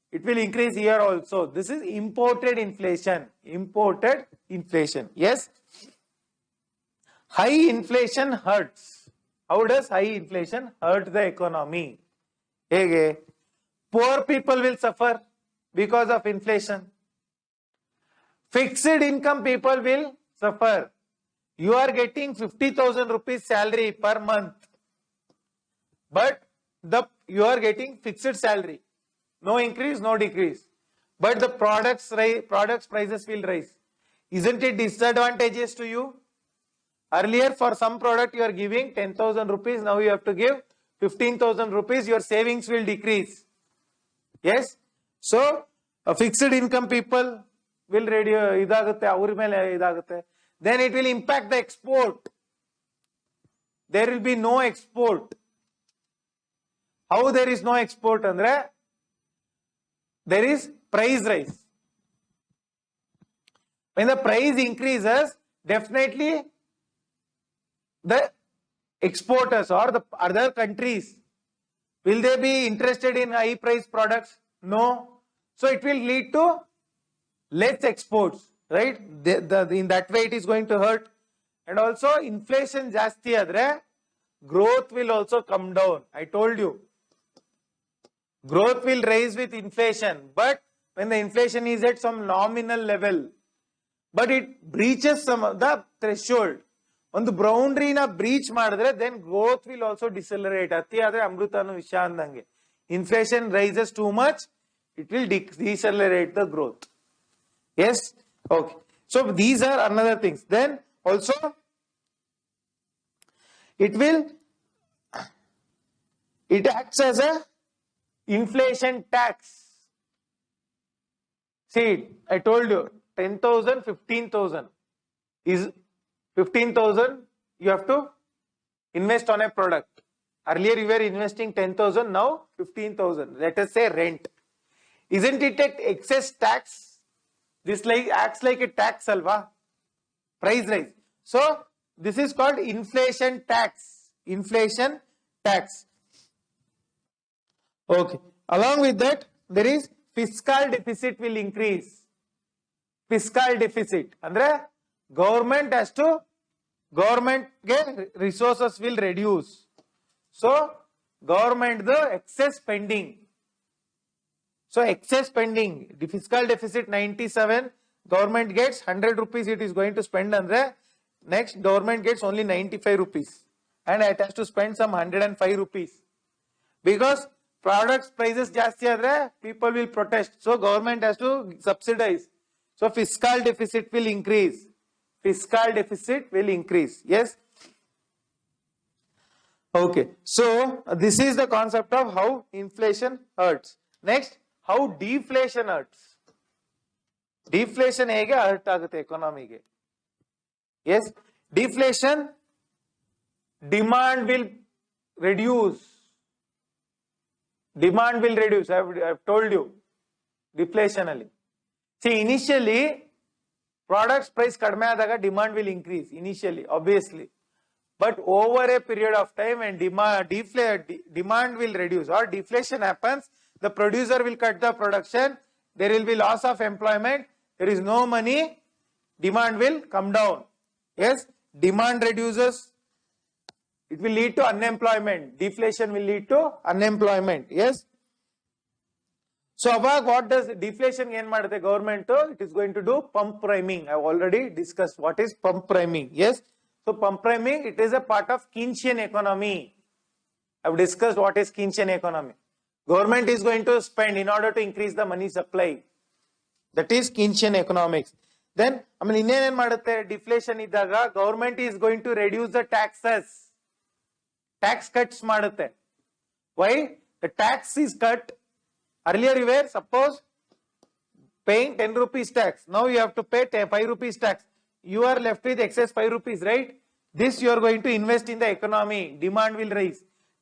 it will increase here also. This is imported inflation. Imported inflation. Yes. High inflation hurts. How does high inflation hurt the economy? Hege? Poor people will suffer because of inflation. Fixed income people will suffer. You are getting 50,000 rupees salary per month, but you are getting fixed salary. No increase, no decrease. But the products prices will rise. Isn't it disadvantageous to you? Earlier for some product you are giving 10,000 rupees, now you have to give 15,000 rupees, your savings will decrease. Yes? So, fixed income people will reduce, then it will impact the export. There will be no export. How there is no export, Andre? There is price rise. When the price increases, definitely the exporters or the other countries, will they be interested in high price products? No. So it will lead to less exports, right? In that way it is going to hurt. And also inflation jasti adre, growth will also come down. I told you. Growth will rise with inflation, but when the inflation is at some nominal level, but it breaches some of the threshold. On the boundary na breach madre, then growth will also decelerate. Atti adre amrutanu visha andange. Inflation rises too much, it will decelerate the growth. Yes? Okay. So these are another things. Then also, it acts as a inflation tax. See, I told you 10,000, 15,000 is 15,000 you have to invest on a product. Earlier you were investing 10,000, now 15,000. Let us say rent. Isn't it an excess tax? This acts like a tax, alva. Price rise. So this is called inflation tax. Inflation tax. Okay. Along with that, there is fiscal deficit will increase. Fiscal deficit. Andre, government resources will reduce. So, government the excess spending. So, excess spending, the fiscal deficit 97, government gets 100 rupees it is going to spend andre. Next, government gets only 95 rupees. And it has to spend some 105 rupees. Because products prices jasti adre, people will protest. So government has to subsidize. So fiscal deficit will increase. Fiscal deficit will increase. Yes. Okay. So this is the concept of how inflation hurts. Next, how deflation hurts. Deflation hege hurt agutte economy ge. Yes. Deflation, demand will reduce. Demand will reduce. I have told you. Deflationally. See, initially, products price kadme adaga demand will increase. Initially, obviously. But over a period of time, when demand will reduce or deflation happens, the producer will cut the production. There will be loss of employment. There is no money. Demand will come down. Yes. Demand reduces. It will lead to unemployment. Deflation will lead to unemployment. Yes. So above, what does deflation gain ಮಾಡುತ್ತೆ government? It is going to do pump priming. I have already discussed what is pump priming. Yes. So pump priming, it is a part of Keynesian economy. I have discussed what is Keynesian economy. Government is going to spend in order to increase the money supply. That is Keynesian economics. Then, I mean, ಇನ್ನೇನ್ ಮಾಡುತ್ತೆ deflation ಇದ್ದಾಗ government is going to reduce the taxes. Tax cuts ಮಾಡುತ್ತೆ. Why? The tax is cut. Earlier you were, suppose, paying 10 rupees tax. Now you have to pay 5 rupees tax. You are left with excess 5 rupees, right? This you are going to invest in the economy. Demand will rise.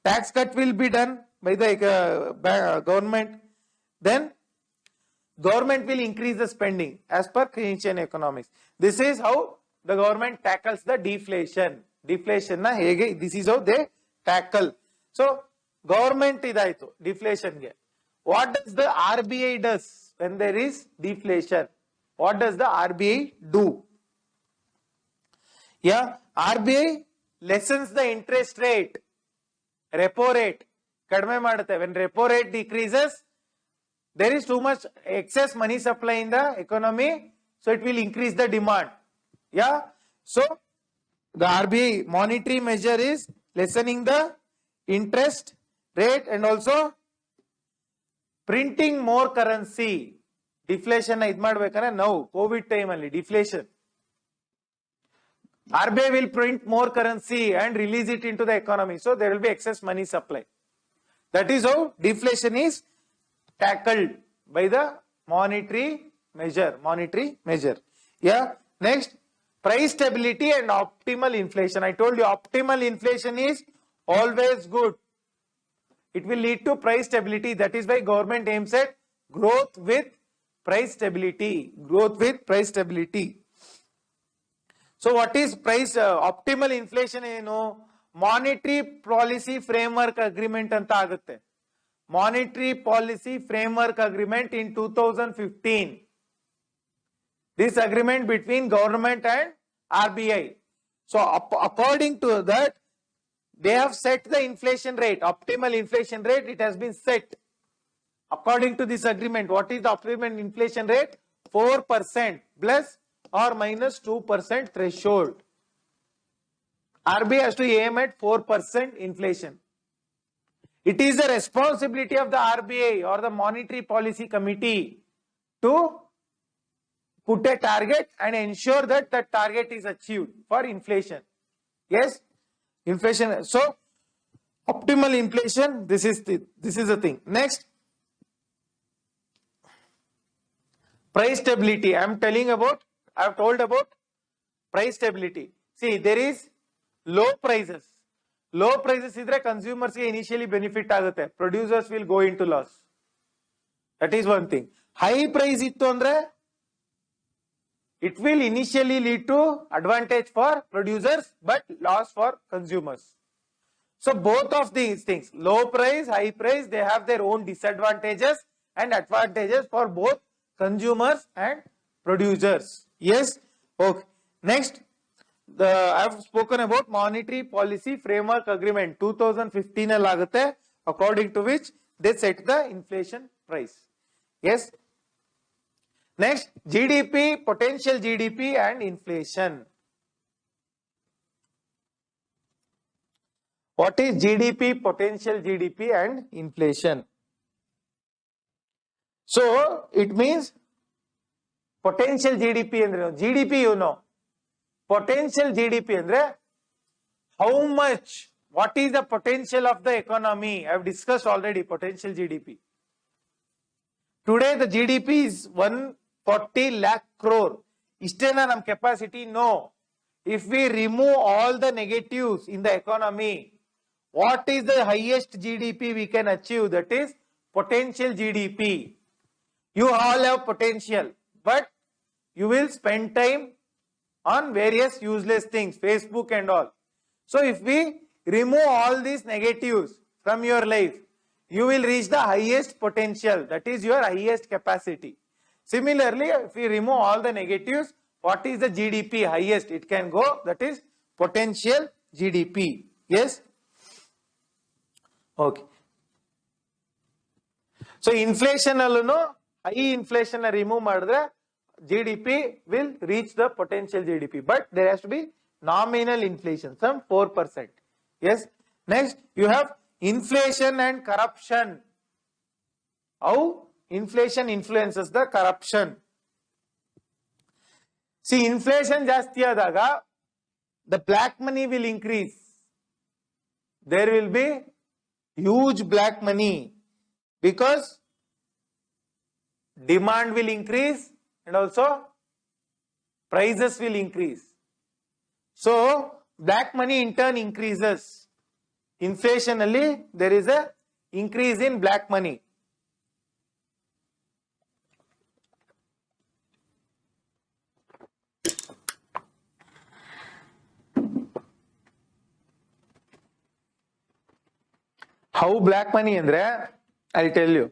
Tax cut will be done by the government. Then government will increase the spending as per Keynesian economics. This is how the government tackles the deflation. Deflation na hege, this is how they tackle. So government idaitu deflation ge. What does the RBI does when there is deflation? What does the RBI do? Yeah, RBI lessens the interest rate, repo rate. Kadme madutte. When repo rate decreases, there is too much excess money supply in the economy, so it will increase the demand. Yeah, so the RBI monetary measure is lessening the interest rate and also printing more currency. Deflation na idmadbekana now COVID time alli deflation. RBI will print more currency and release it into the economy, so there will be excess money supply. That is how deflation is tackled by the monetary measure. Yeah. Next, price stability and optimal inflation. I told you optimal inflation is always good. It will lead to price stability. That is why government aims at growth with price stability. Growth with price stability. So what is price optimal inflation? Monetary policy framework agreement anta agutte. Monetary policy framework agreement in 2015. This agreement between government and RBI. So according to that, they have set the inflation rate, optimal inflation rate. It has been set according to this agreement. What is the optimal inflation rate? 4% plus or minus 2% threshold. RBI has to aim at 4% inflation. It is the responsibility of the RBI or the Monetary Policy Committee to put a target and ensure that the target is achieved for inflation. Yes, inflation. So optimal inflation, this is the thing. Next, price stability. I have told about price stability. See, there is low prices. Low prices idre consumers ge initially benefit agutte. Producers will go into loss. That is one thing. High price ittu andre it will initially lead to advantage for producers but loss for consumers. So both of these things, low price, high price, they have their own disadvantages and advantages for both consumers and producers. Yes. Okay. Next, I have spoken about Monetary Policy Framework Agreement 2015 alagute, according to which they set the inflation price. Yes. Next, GDP, potential GDP and inflation. What is GDP, potential GDP and inflation? So it means potential GDP andre GDP, you know. Potential GDP andre how much, what is the potential of the economy? I have discussed already potential GDP. Today the GDP is 140 lakh crore. Istena nam capacity? No. If we remove all the negatives in the economy, what is the highest GDP we can achieve? That is potential GDP. You all have potential, but you will spend time on various useless things, Facebook and all. So if we remove all these negatives from your life, you will reach the highest potential. That is your highest capacity. Similarly, if we remove all the negatives, what is the GDP highest it can go? That is potential GDP. Yes. Okay. So inflation alluno high inflation remove madre GDP will reach the potential GDP, but there has to be nominal inflation, some 4%. Yes. Next, you have inflation and corruption. How inflation influences the corruption? See, inflation ಜಾಸ್ತಿ ಆದಾಗ the black money will increase. There will be huge black money because demand will increase and also prices will increase. So black money in turn increases. Inflationally there is a increase in black money. How black money andre I'll tell you.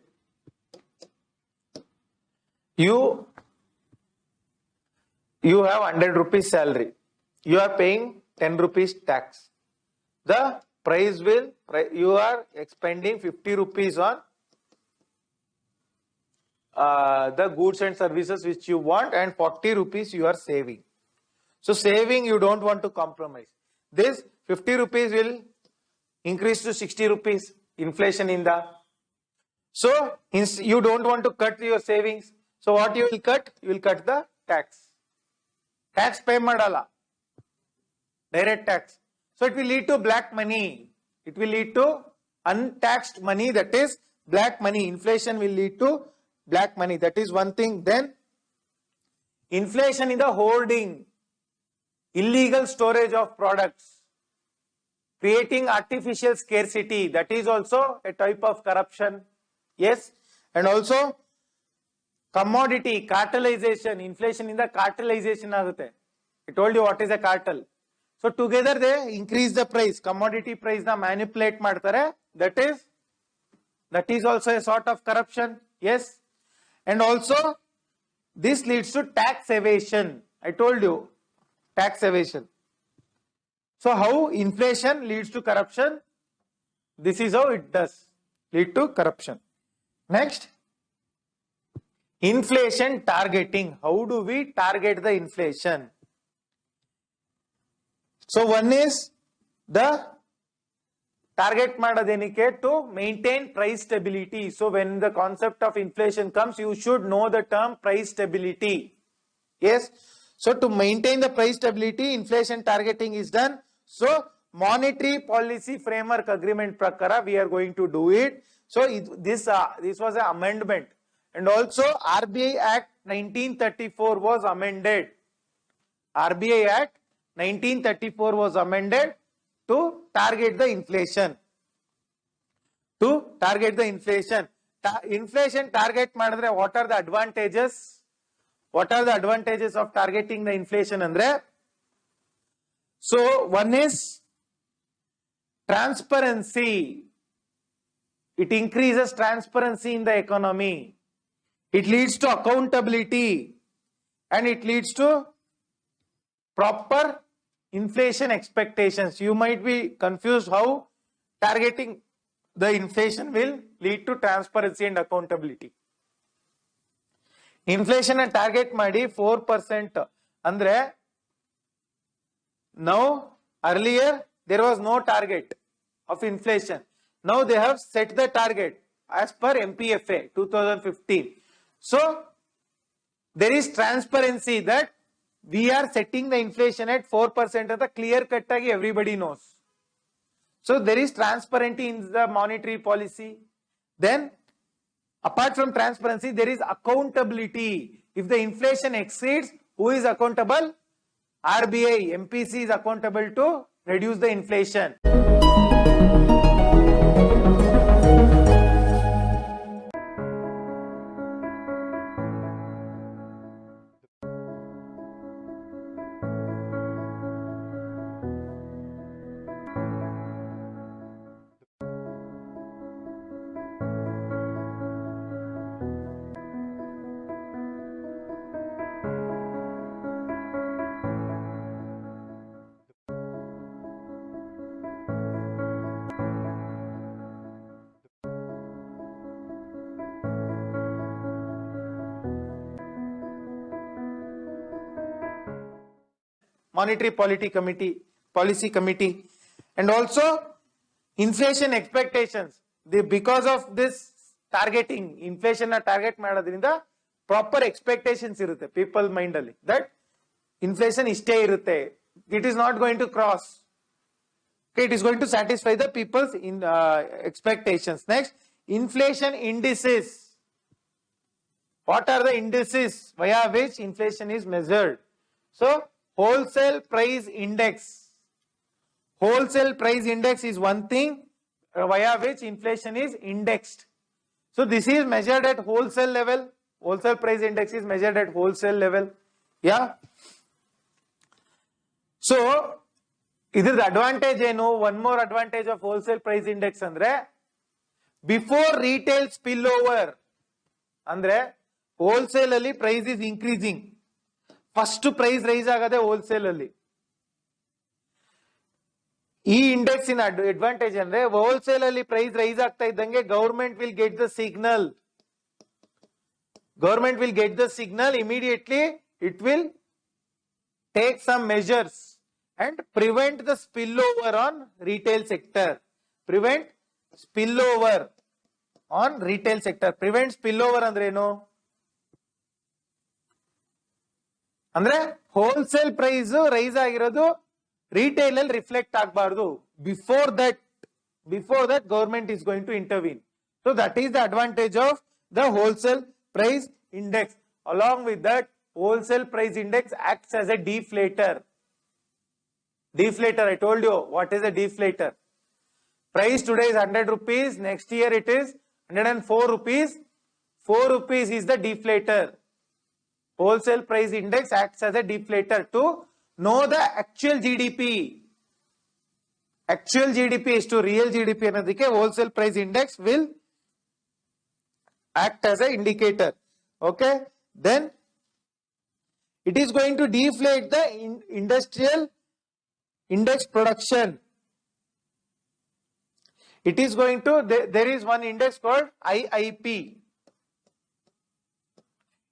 You have 100 rupees salary. You are paying 10 rupees tax. The price will, you are expending 50 rupees on the goods and services which you want, and 40 rupees you are saving. So saving you don't want to compromise. This 50 rupees will increase to 60 rupees, inflation in the. So you don't want to cut your savings. So what you will cut? You will cut the tax. Tax pay madala. Direct tax. So it will lead to black money. It will lead to untaxed money, that is black money. Inflation will lead to black money. That is one thing. Then inflation in the hoarding, illegal storage of products, creating artificial scarcity. That is also a type of corruption. Yes. And also commodity cartelization. Inflation in the cartelization agute. I told you what is a cartel. So together they increase the price. Commodity price na manipulate ಮಾಡ್ತಾರೆ. That is also a sort of corruption. Yes. And also this leads to tax evasion. I told you, tax evasion. So how inflation leads to corruption? This is how it does lead to corruption. Next, inflation targeting. How do we target the inflation? So one is the target ಮಾಡೋದೇನಕ್ಕೆ to maintain price stability. So when the concept of inflation comes, you should know the term price stability. Yes. So to maintain the price stability, inflation targeting is done. So monetary policy framework agreement prakara we are going to do it. So this was an amendment, and also RBI Act 1934 was amended. RBI Act 1934 was amended to target the inflation. Inflation target madre, what are the advantages? What are the advantages of targeting the inflation andre? So one is transparency. It increases transparency in the economy. It leads to accountability, and it leads to proper inflation expectations. You might be confused how targeting the inflation will lead to transparency and accountability. Inflation and target ಮಾಡಿ 4% ಅಂದ್ರೆ now earlier there was no target of inflation. Now they have set the target as per MPFA 2015. So there is transparency that we are setting the inflation at 4% at the clear cut agi everybody knows. So there is transparency in the monetary policy. Then apart from transparency, there is accountability. If the inflation exceeds, who is accountable? RBI, MPC is accountable to reduce the inflation. Monetary Policy Committee, and also inflation expectations. Because of this targeting, inflation na target madodrinda proper expectations irutte people mind alli that inflation ishte irutte, it is not going to cross. Okay, it is going to satisfy the people's expectations. Next, inflation indices. What are the indices via which inflation is measured? So, wholesale price index. Wholesale price index is one thing via which inflation is indexed. So, this is measured at wholesale level. Wholesale price index is measured at wholesale level. Yeah. So, this is the advantage. One more advantage of wholesale price index andre, before retail spillover andre wholesale alli price is increasing. First price rise agade wholesale alli. E index in advantage andre wholesale alli price rise agta iddange government will get the signal. Government will get the signal immediately. It will take some measures and prevent the spillover on retail sector. Prevent spillover on retail sector. Prevent spillover andre eno? Andre wholesale price rise agirodu retail al reflect agbardu. Before that government is going to intervene. So that is the advantage of the wholesale price index. Along with that, wholesale price index acts as a deflator. Deflator, I told you what is a deflator. Price today is 100 rupees, next year it is 104 rupees. 4 rupees is the deflator. Wholesale price index acts as a deflator to know the actual GDP. Actual GDP is to real GDP anadike wholesale price index will act as an indicator. Okay, then it is going to deflate the industrial index production. It is going to, there is one index called IIP,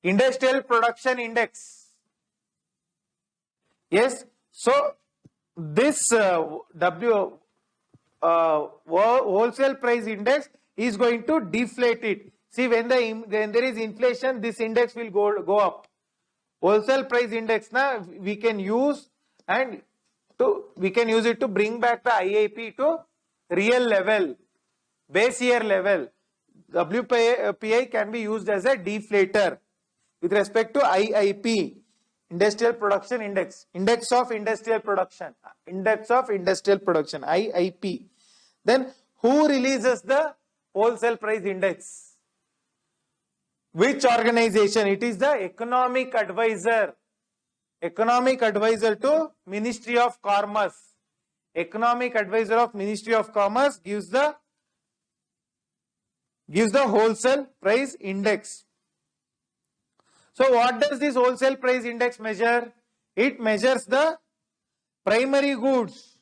Industrial Production Index. Yes, so this wholesale price index is going to deflate it. See, when there is inflation, this index will go up. Wholesale price index na we can use it to bring back the IIP to real level, base year level. WPI can be used as a deflator with respect to IIP, Industrial Production Index, Index of Industrial Production, IIP. Then who releases the wholesale price index? Which organization? It is the economic advisor to Ministry of Commerce. Economic advisor of Ministry of Commerce gives the wholesale price index. So what does this wholesale price index measure? It measures the primary goods,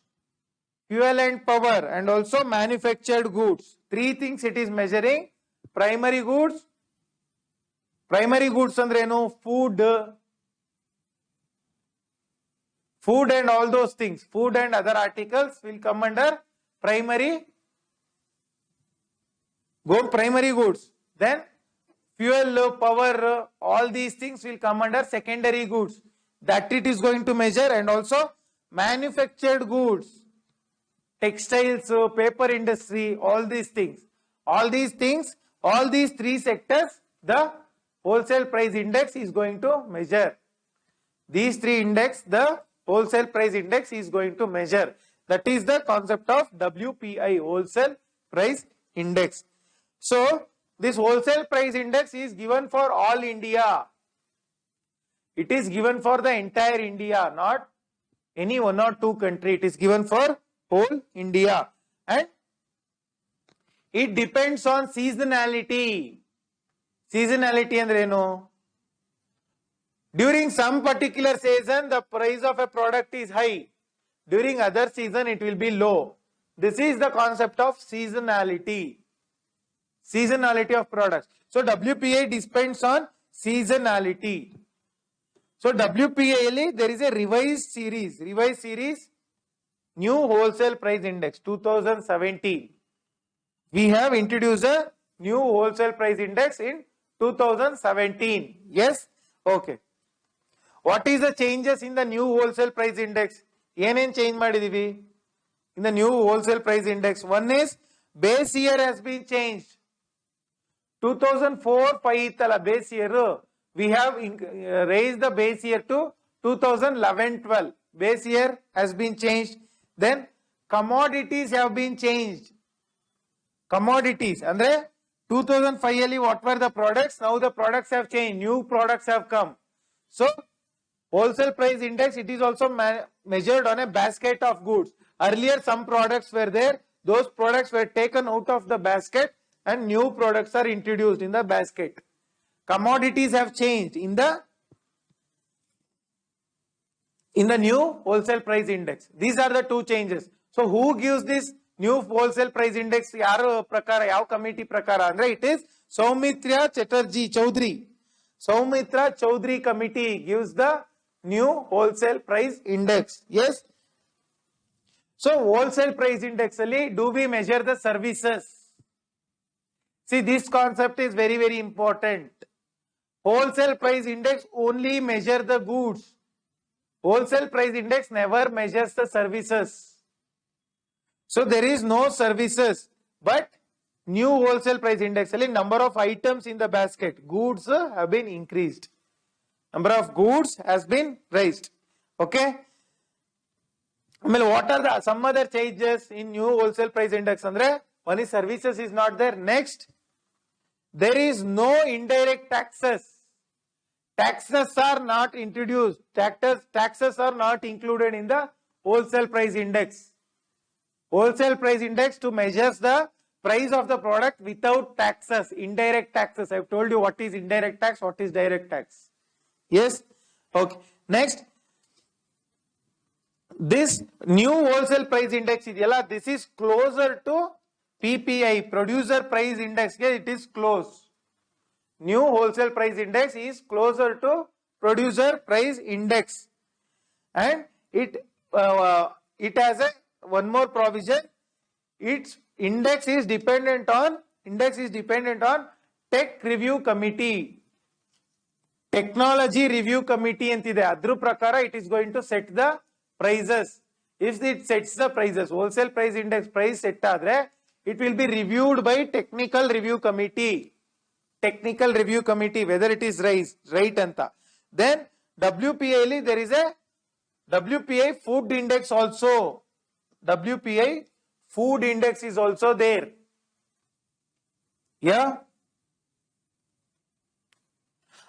fuel and power, and also manufactured goods. Three things it is measuring. Primary goods andre eno? Food and all those things, food and other articles will come under primary goods. Then fuel, power, all these things will come under secondary goods. That it is going to measure. And also manufactured goods, textiles, paper industry, all these things. All these three sectors, the wholesale price index is going to measure. These three index, the wholesale price index is going to measure. That is the concept of WPI, wholesale price index. So this wholesale price index is given for all India. It is given for the entire India, not any one or two country. It is given for whole India. And it depends on seasonality. Seasonality andre eno? During some particular season, the price of a product is high. During other season, it will be low. This is the concept of seasonality. Seasonality of products. So WPI depends on seasonality. So WPI there is a revised series, new wholesale price index 2017. We have introduced a new wholesale price index in 2017. Yes? Okay. What is the changes in the new wholesale price index? Enen change ಮಾಡಿದೀವಿ in the new wholesale price index? One is base year has been changed. 2004-5 base year, we have raised the base year to 2011-12. Base year has been changed. Then commodities have been changed. Commodities, andre 2005 what were the products? Now the products have changed. New products have come. So wholesale price index, it is also measured on a basket of goods. Earlier some products were there. Those products were taken out of the basket and new products are introduced in the basket. Commodities have changed in the new wholesale price index. These are the two changes. So who gives this new wholesale price index? Yaru prakara, yav committee prakara? Andre it is Soumitra Chatterjee Chaudhary. Soumitra Chaudhary committee gives the new wholesale price index. Yes. So wholesale price index ali, do we measure the services? See, this concept is very, very important. Wholesale price index only measure the goods. Wholesale price index never measures the services. So there is no services, but new wholesale price index, number of items in the basket, goods have been increased. Number of goods has been raised. Okay. What are some other changes in new wholesale price index? Andre, one is services is not there. Next, there is no indirect taxes. Taxes are not introduced. Taxes are not included in the wholesale price index. Wholesale price index to measures the price of the product without taxes, indirect taxes. I have told you what is indirect tax, what is direct tax. Yes? Okay. Next, this new wholesale price index, this is closer to PPI, producer price index. It is close. New wholesale price index is closer to producer price index, and it has a one more provision. Its index is dependent on tech review committee, technology review committee antide. Adru prakara it is going to set the prices. If it sets the prices, wholesale price index price set adre, it will be reviewed by technical review committee. Technical review committee whether it is right anta. Then WPI there is a WPI food index also. WPI food index is also there. Yeah.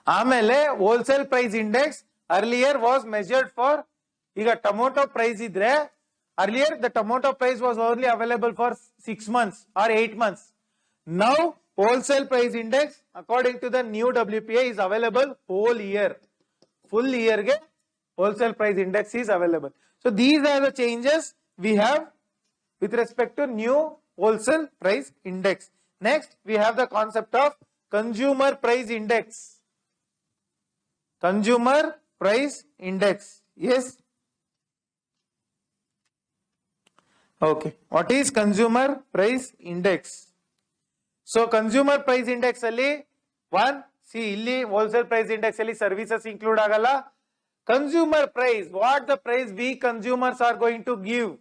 Amele wholesale price index earlier was measured for iga tomato price idre. Earlier the tomato price was only available for 6 months or 8 months. Now wholesale price index according to the new WPI is available whole year. Full year ge wholesale price index is available. So these are the changes we have with respect to new wholesale price index. Next, we have the concept of consumer price index. Consumer price index. Yes. Okay. What is consumer price index? So consumer price index ali one, see illi wholesale price index ali services include agala. Consumer price, what the price we consumers are going to give.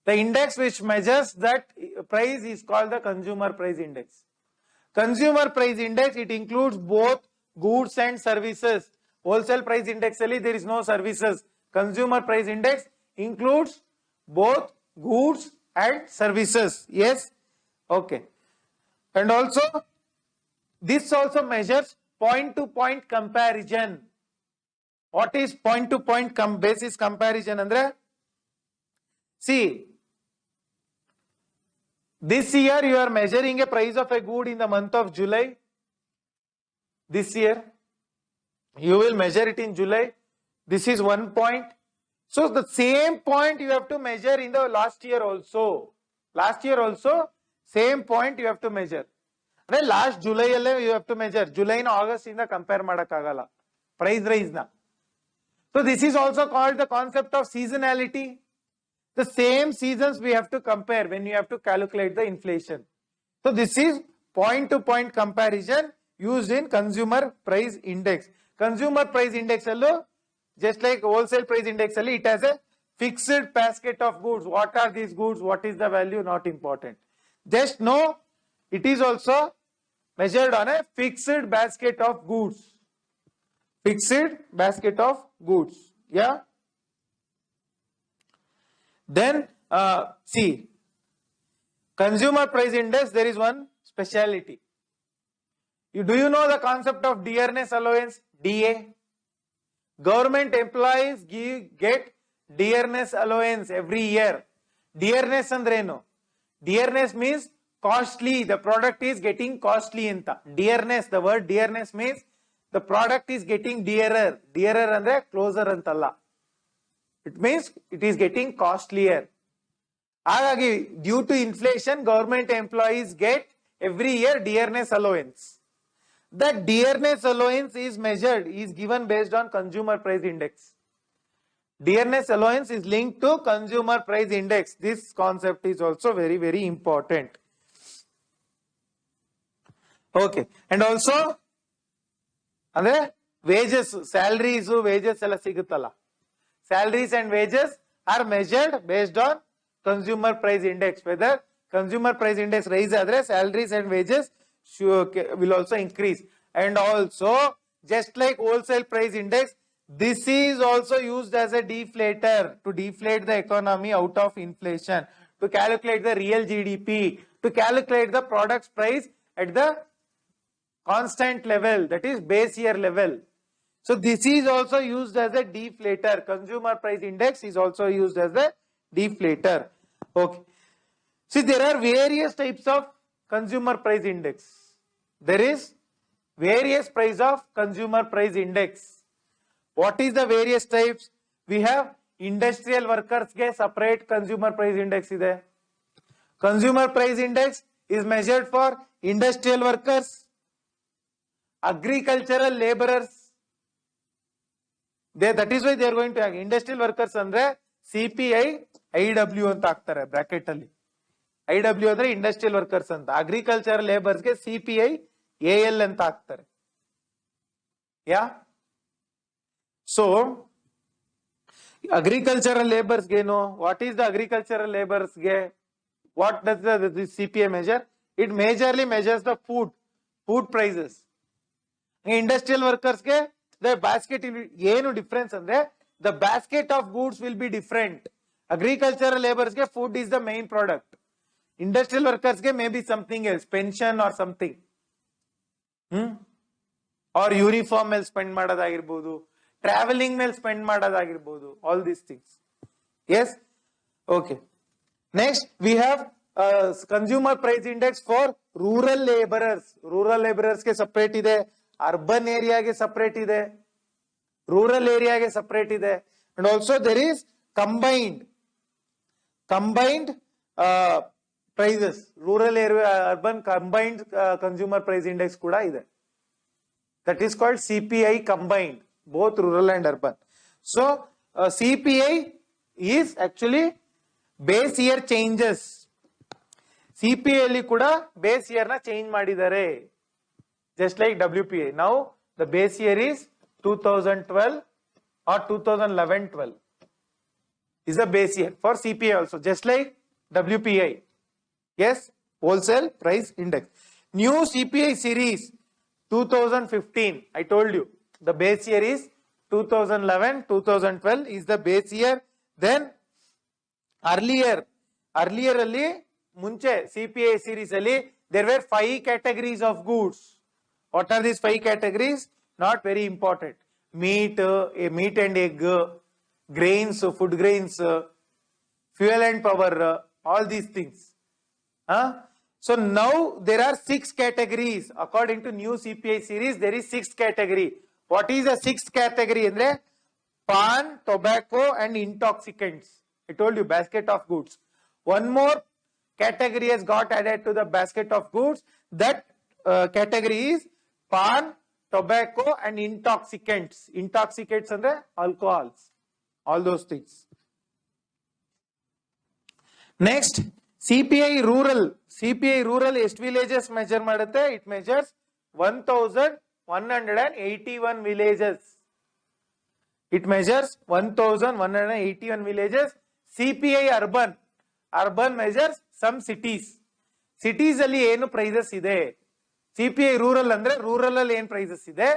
The index which measures that price is called the consumer price index. Consumer price index, it includes both goods and services. Wholesale price index ali there is no services. Consumer price index includes both goods and services. Yes. Okay. And also this also measures point to point comparison. What is point to point basis comparison andre? See, this year you are measuring a price of a good in the month of July. This year you will measure it in July. This is 1 point. So the same point you have to measure in the last year also. Last year also same point you have to measure. Last July you have to measure. July and August in the compare madakagala. price rise na. So this is also called the concept of seasonality. The same seasons we have to compare when you have to calculate the inflation. So this is point to point comparison used in consumer price index. Consumer price index allo, just like wholesale price index allo, it has a fixed basket of goods. What are these goods? What is the value? Not important. Just know it is also measured on a fixed basket of goods. Fixed basket of goods. Yeah. Then see, consumer price index, there is one speciality. Do you know the concept of dearness allowance? DA. Government employees get dearness allowance every year. Dearness andreno? Dearness means costly. The product is getting costly anta. Dearness, the word dearness means the product is getting dearer. Dearer andre closer antalla. It means it is getting costlier. Agagi, due to inflation, government employees get every year dearness allowance. That dearness allowance is measured, is given based on consumer price index. Dearness allowance is linked to consumer price index. This concept is also very, very important. Okay. And also, wages, salaries, wages ella sigutalla. Salaries and wages are measured based on consumer price index. Whether consumer price index rise adre, salaries and wages will also increase. And also, just like wholesale price index, this is also used as a deflator to deflate the economy out of inflation, to calculate the real GDP, to calculate the product's price at the constant level, that is base year level. So this is also used as a deflator. Consumer price index is also used as a deflator. Okay. See, there are various types of consumer price index. There is various price of consumer price index. What is the various types? We have industrial workers get separate consumer price index ide. Consumer price index is measured for industrial workers, agricultural laborers. That is why they are going to have industrial workers andre CPI IW anta haktare bracket alli. IW andre industrial workers anta. Agricultural laborers ge CPI AL anta haktare. Yeah. So agricultural laborers ge no, what is the agricultural laborers ge? What does the CPI measure? It majorly measures the food prices. Industrial workers ge the basket ಏನು difference andre, the basket of goods will be different. Agricultural laborers ge food is the main product. Industrial workers ge maybe something else, pension or something. Or uniform ಮೇಲೆ spend ಮಾಡೋದಾಗಿರಬಹುದು, traveling ಮೇಲೆ spend ಮಾಡೋದಾಗಿರಬಹುದು, all these things. Yes. Okay. Next we have consumer price index for rural laborers. Rural laborers ಗೆ separate ಇದೆ, urban area ಗೆ separate ಇದೆ, rural area ಗೆ separate ಇದೆ, and also there is combined prices. Rural area, urban combined consumer price index kuda ಇದೆ. That is called CPI combined, both rural and urban. So CPI is actually base year changes. CPI alli kuda base year na change ಮಾಡಿದ್ದಾರೆ. Just like WPI. Now the base year is 2012 or 2011-12 is the base year for CPI also, just like WPI. Yes, wholesale price index. New CPI series 2015, I told you the base year is 2011-2012 is the base year. Then earlier alli munche CPI series alli there were 5 categories of goods. What are these 5 categories? Not very important. Meat and egg, grains, food grains, fuel and power, all these things. So now there are 6 categories. According to new CPI series, there is 6th category. What is the 6th category? Pan, tobacco and intoxicants. I told you, basket of goods. One more category has got added to the basket of goods. That category is pan, tobacco and intoxicants. Intoxicants and the alcohols. All those things. Next, CPI rural. CPI rural ಎಷ್ಟು villages measure ಮಾಡುತ್ತೆ? It measures 1181 villages. It measures 1181 villages. CPI urban. Urban measures some cities. Cities ಅಲ್ಲಿ ಏನು prices ಇದೆ? CPI rural ಅಂದ್ರೆ rural ಅಲ್ಲಿ ಏನು prices ಇದೆ?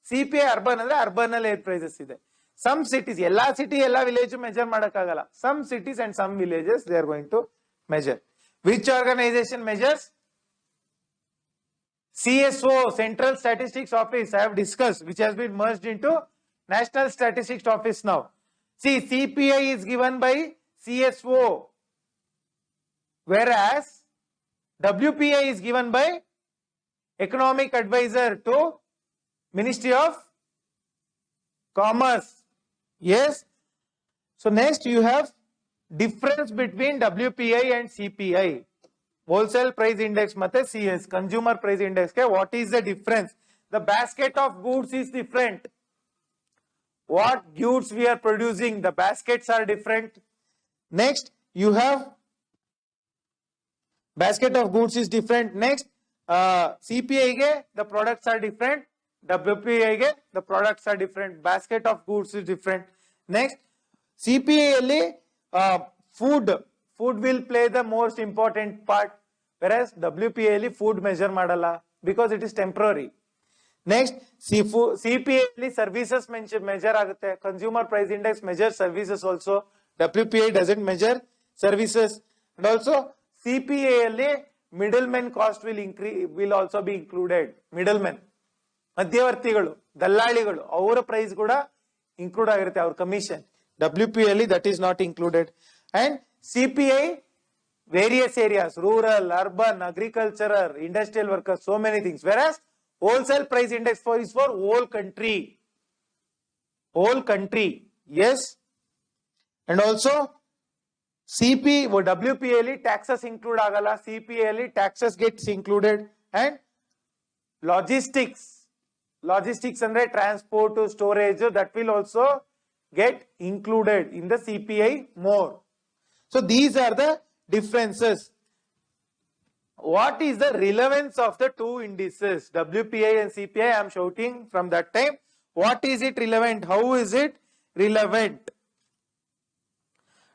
CPI urban ಅಂದ್ರೆ ಅರ್ಬನ್ ಅಲ್ಲಿ ಏನು ಪ್ರೈಸಸ್ ಇದೆ? Some cities, ಎಲ್ಲಾ ಸಿಟಿ ಎಲ್ಲಾ ವಿಲೇಜ್ ಮೆಜರ್ ಮಾಡಕ್ಕಾಗಲ್ಲ. Some cities and some villages they are going to measure. Which organization measures? CSO, Central Statistics Office, I have discussed, which has been merged into National Statistics Office now. See, CPI is given by CSO, whereas WPI is given by Economic Advisor to Ministry of Commerce. Yes. So next you have difference between WPI and CPI. Wholesale price index matte CS, consumer price index ke what is the difference? The basket of goods is different. What goods we are producing, the baskets are different. Next you have basket of goods is different. Next CPI ge the products are different. WPI ge the products are different. Basket of goods is different. Next CPI alli food will play the most important part, whereas WPI alli food measure madala because it is temporary. Next CPI alli services measure agutte. Consumer price index measures services also. WPI doesn't measure services. And also CPI alli middleman cost will also be included. Middlemen, ಮಧ್ಯವರ್ತಿಗಳು, ದಲ್ಲಾಳಿಗಳು, ಅವರ price ಕೂಡ include ಆಗಿರುತ್ತೆ, ಅವ್ರ commission. WPI ಅಲ್ಲಿ that is not included. And CPI various areas, rural, urban, agricultural, industrial workers, so many things, whereas wholesale price index is for whole country. Yes. And also WPI ಅಲ್ಲಿ taxes include ಆಗಲ್ಲ, CPI ಅಲ್ಲಿ taxes gets included. And logistics andre transport to storage, that will also get included in the CPI more. So these are the differences. What is the relevance of the two indices, WPI and CPI? I am shouting from that time. What is it relevant? How is it relevant?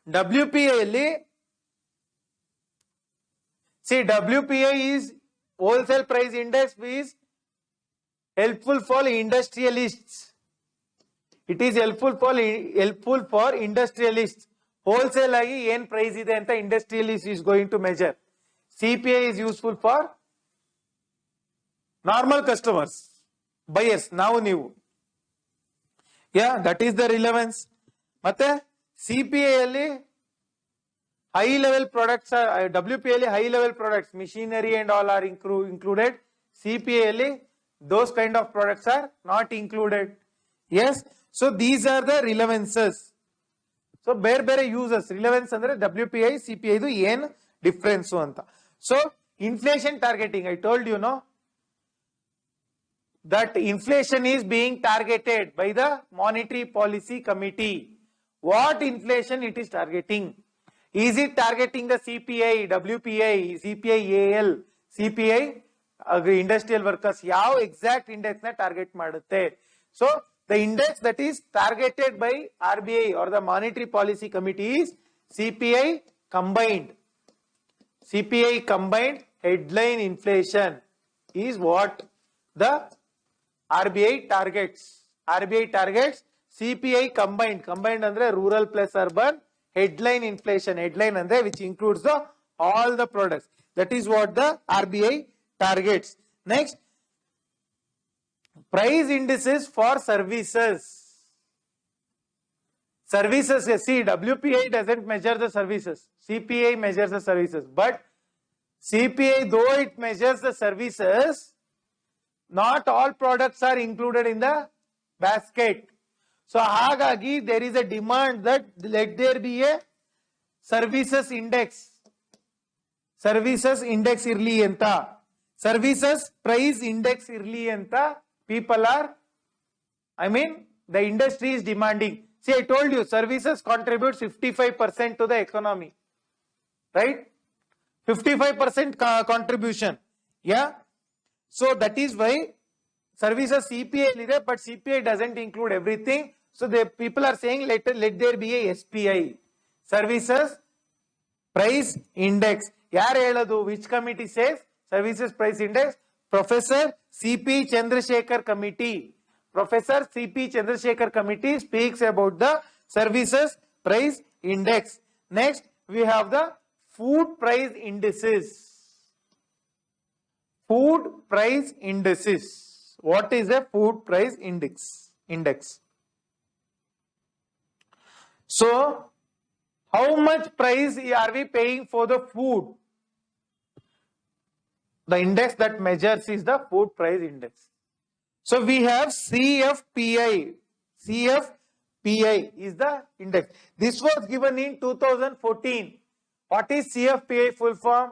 WPI alli, see, WPI is wholesale price index is helpful for industrialists. It is helpful for industrialists. Wholesale agi ಏನು price ಇದೆ ಅಂತ industrialist is going to measure. CPI is useful for normal customers, buyers, ನಾವು ನೀವು. Yeah, that is the relevance. ಮತ್ತೆ CPI ಅಲ್ಲಿ high level products are, WPI ಅಲ್ಲಿ high level products, machinery and all are included. CPI ಅಲ್ಲಿ those kind of products are not included. Yes. So these are the relevances. So ಬೇರೆ uses. Relevance ಅಂದ್ರೆ WPI, CPI ಇದು ಏನು difference ಅಂತ. So inflation targeting, I told you that inflation is being targeted by the Monetary Policy Committee. What inflation it is targeting? Is it targeting the CPI, WPI, CPI AL, CPI industrial workers? ಯಾವ exact index na target ಮಾಡುತ್ತೆ? So the index that is targeted by RBI or the Monetary Policy Committee is CPI combined. CPI combined headline inflation is what the RBI targets. RBI targets CPI combined. Combined andre rural plus urban. Headline inflation. Headline andre which includes all the products. That is what the RBI targets. Next, price indices for services. Services, see, WPI doesn't measure the services. CPI measures the services. But CPI, though it measures the services, not all products are included in the basket. So ಹಾಗಾಗಿ there is a demand that let there be a services index. Services index ಇರ್ಲಿ ಅಂತ. Services price index ಇರ್ಲಿ ಅಂತ people are, the industry is demanding. See, I told you, services contributes 55% to the economy, right? 55% contribution, yeah. So that is why services CPI is, but CPI doesn't include everything. So the people are saying let there be a SPI, Services Price Index. Yaar heladu? Which committee says Services Price Index? Professor C.P. Chandrasekhar Committee. Professor C.P. Chandrasekhar Committee speaks about the Services Price Index. Next, we have the Food Price Indices. Food Price Indices. What is a Food Price Index? So, how much price are we paying for the food? The index that measures is the Food Price Index. So we have CFPI. CFPI is the index. This was given in 2014. What is CFPI full form?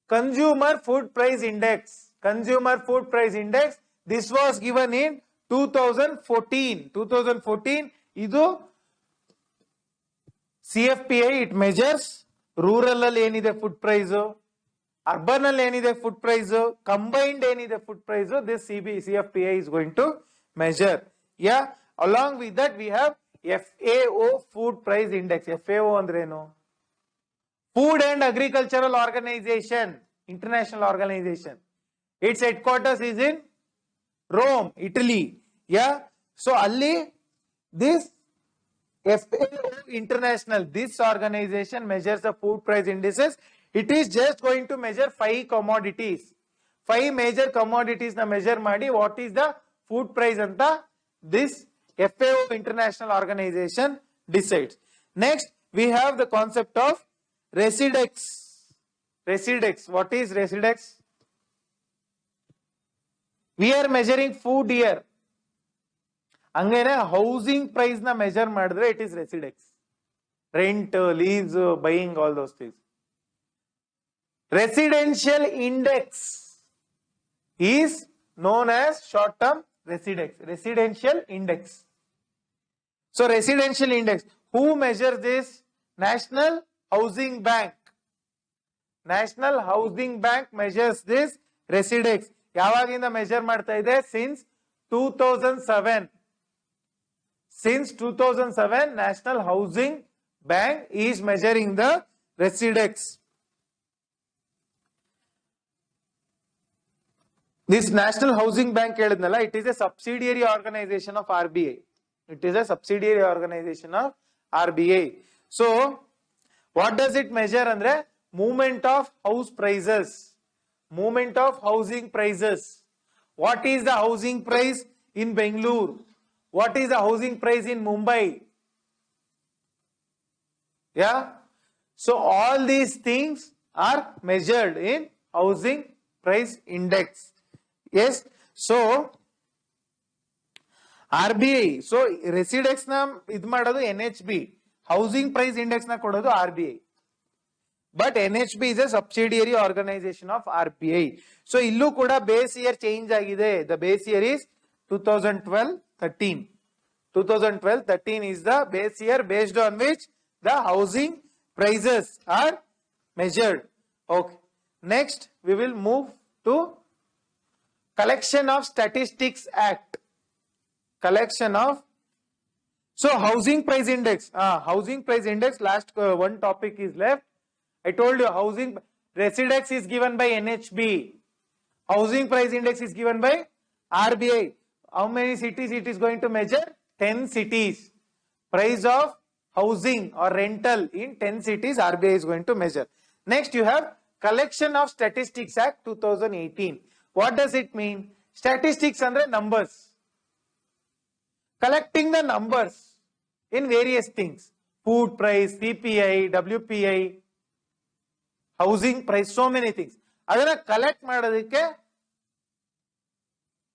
Consumer Food Price Index. Consumer Food Price Index. This was given in 2014. 2014. Idu CFPI, it measures rural alli food price, urban alli food price, combined food price. This CFPI is going to measure. Yeah. Along with that, we have FAO Food Price Index. FAO andreno? Food and Agricultural Organization, international organization. Its headquarters is in Rome, Italy. Yeah. So alli this FAO International, this organization measures the food price indices. It is just going to measure 5 commodities. 5 major commodities na measure madi what is the food price anta this FAO International organization decides. Next, we have the concept of Residex. Residex. What is Residex? We are measuring food here. Angane housing price na measure madre, it is Residex. Rent, lease, buying, all those things. Residential index is known as short-term Residex. Residential index. So residential index. Who measures this? National Housing Bank. National Housing Bank measures this Residex. Yavaginda measure ಮಾಡ್ತಾ ಇದೆ? Since 2007. Since 2007, National Housing Bank is measuring the Residex. This National Housing Bank, it is a subsidiary organization of RBI. It is a subsidiary organization of RBI. So, what does it measure? Andre? Movement of house prices. Movement of housing prices. What is the housing price in Bangalore? What is the housing price in Mumbai? Yeah. So all these things are measured in housing price index. Yes. So RBI. So Residex na id madadu NHB. Housing price index na kododu RBI. But NHB is a subsidiary organization of RBI. So illu kuda base year change agide. The base year is 2012-13. 2012-13 is the base year based on which the housing prices are measured. Okay. Next, we will move to Collection of Statistics Act. Collection of. So housing price index. Housing price index. Last one topic is left. I told you housing Residex is given by NHB. Housing price index is given by RBI. How many cities it is going to measure? 10 cities. Price of housing or rental in 10 cities RBI is going to measure. Next, you have Collection of Statistics Act 2018. What does it mean? Statistics andre numbers. Collecting the numbers in various things. Food price, CPI, WPI, housing price, so many things. Adana collect madadike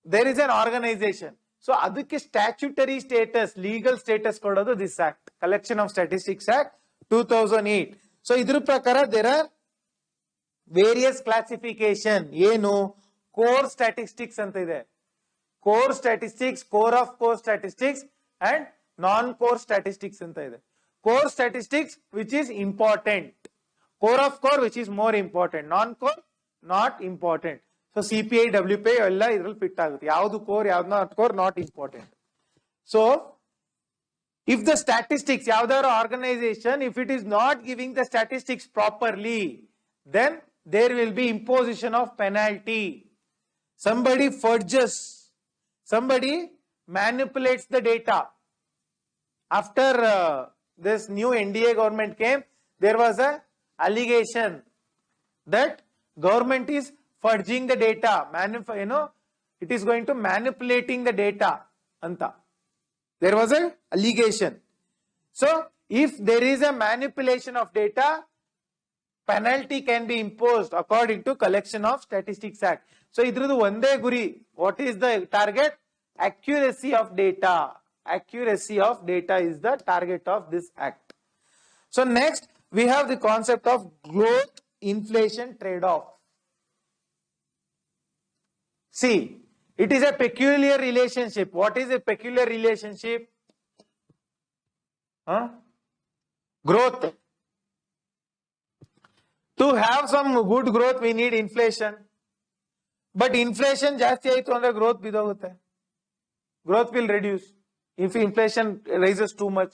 there is an organization. So adike statutory status, legal status kododu this act. Collection of Statistics Act 2008. So idru prakara there are various classification. Eno core statistics anta ide. core statistics, core of core statistics and non-core statistics anta ide. Core statistics which is important, core of core which is more important, non-core not important. So CPI, WPI ella idರಲ್ಲಿ fit ಆಗುತ್ತೆ. ಯಾವುದು core, ಯಾವುದು not core, not important. So if the statistics, ಯಾವ್ದಾದ್ರು organization, if it is not giving the statistics properly, then there will be imposition of penalty. Somebody fudges, somebody manipulates the data. After this new NDA government came, there was a allegation that government is fudging the data, it is going to manipulating the data anta. There was an allegation. So if there is a manipulation of data, penalty can be imposed according to Collection of Statistics Act. So idradu onde guri, what is the target? Accuracy of data. Accuracy of data is the target of this act. So next we have the concept of growth inflation trade-off. See, it is a peculiar relationship. What is a peculiar relationship? Growth. To have some good growth, we need inflation. But inflation ಜಾಸ್ತಿ ಆಯಿತು ಅಂದ್ರೆ growth ಬಿದೋಗುತ್ತೆ. Growth will reduce if inflation rises too much.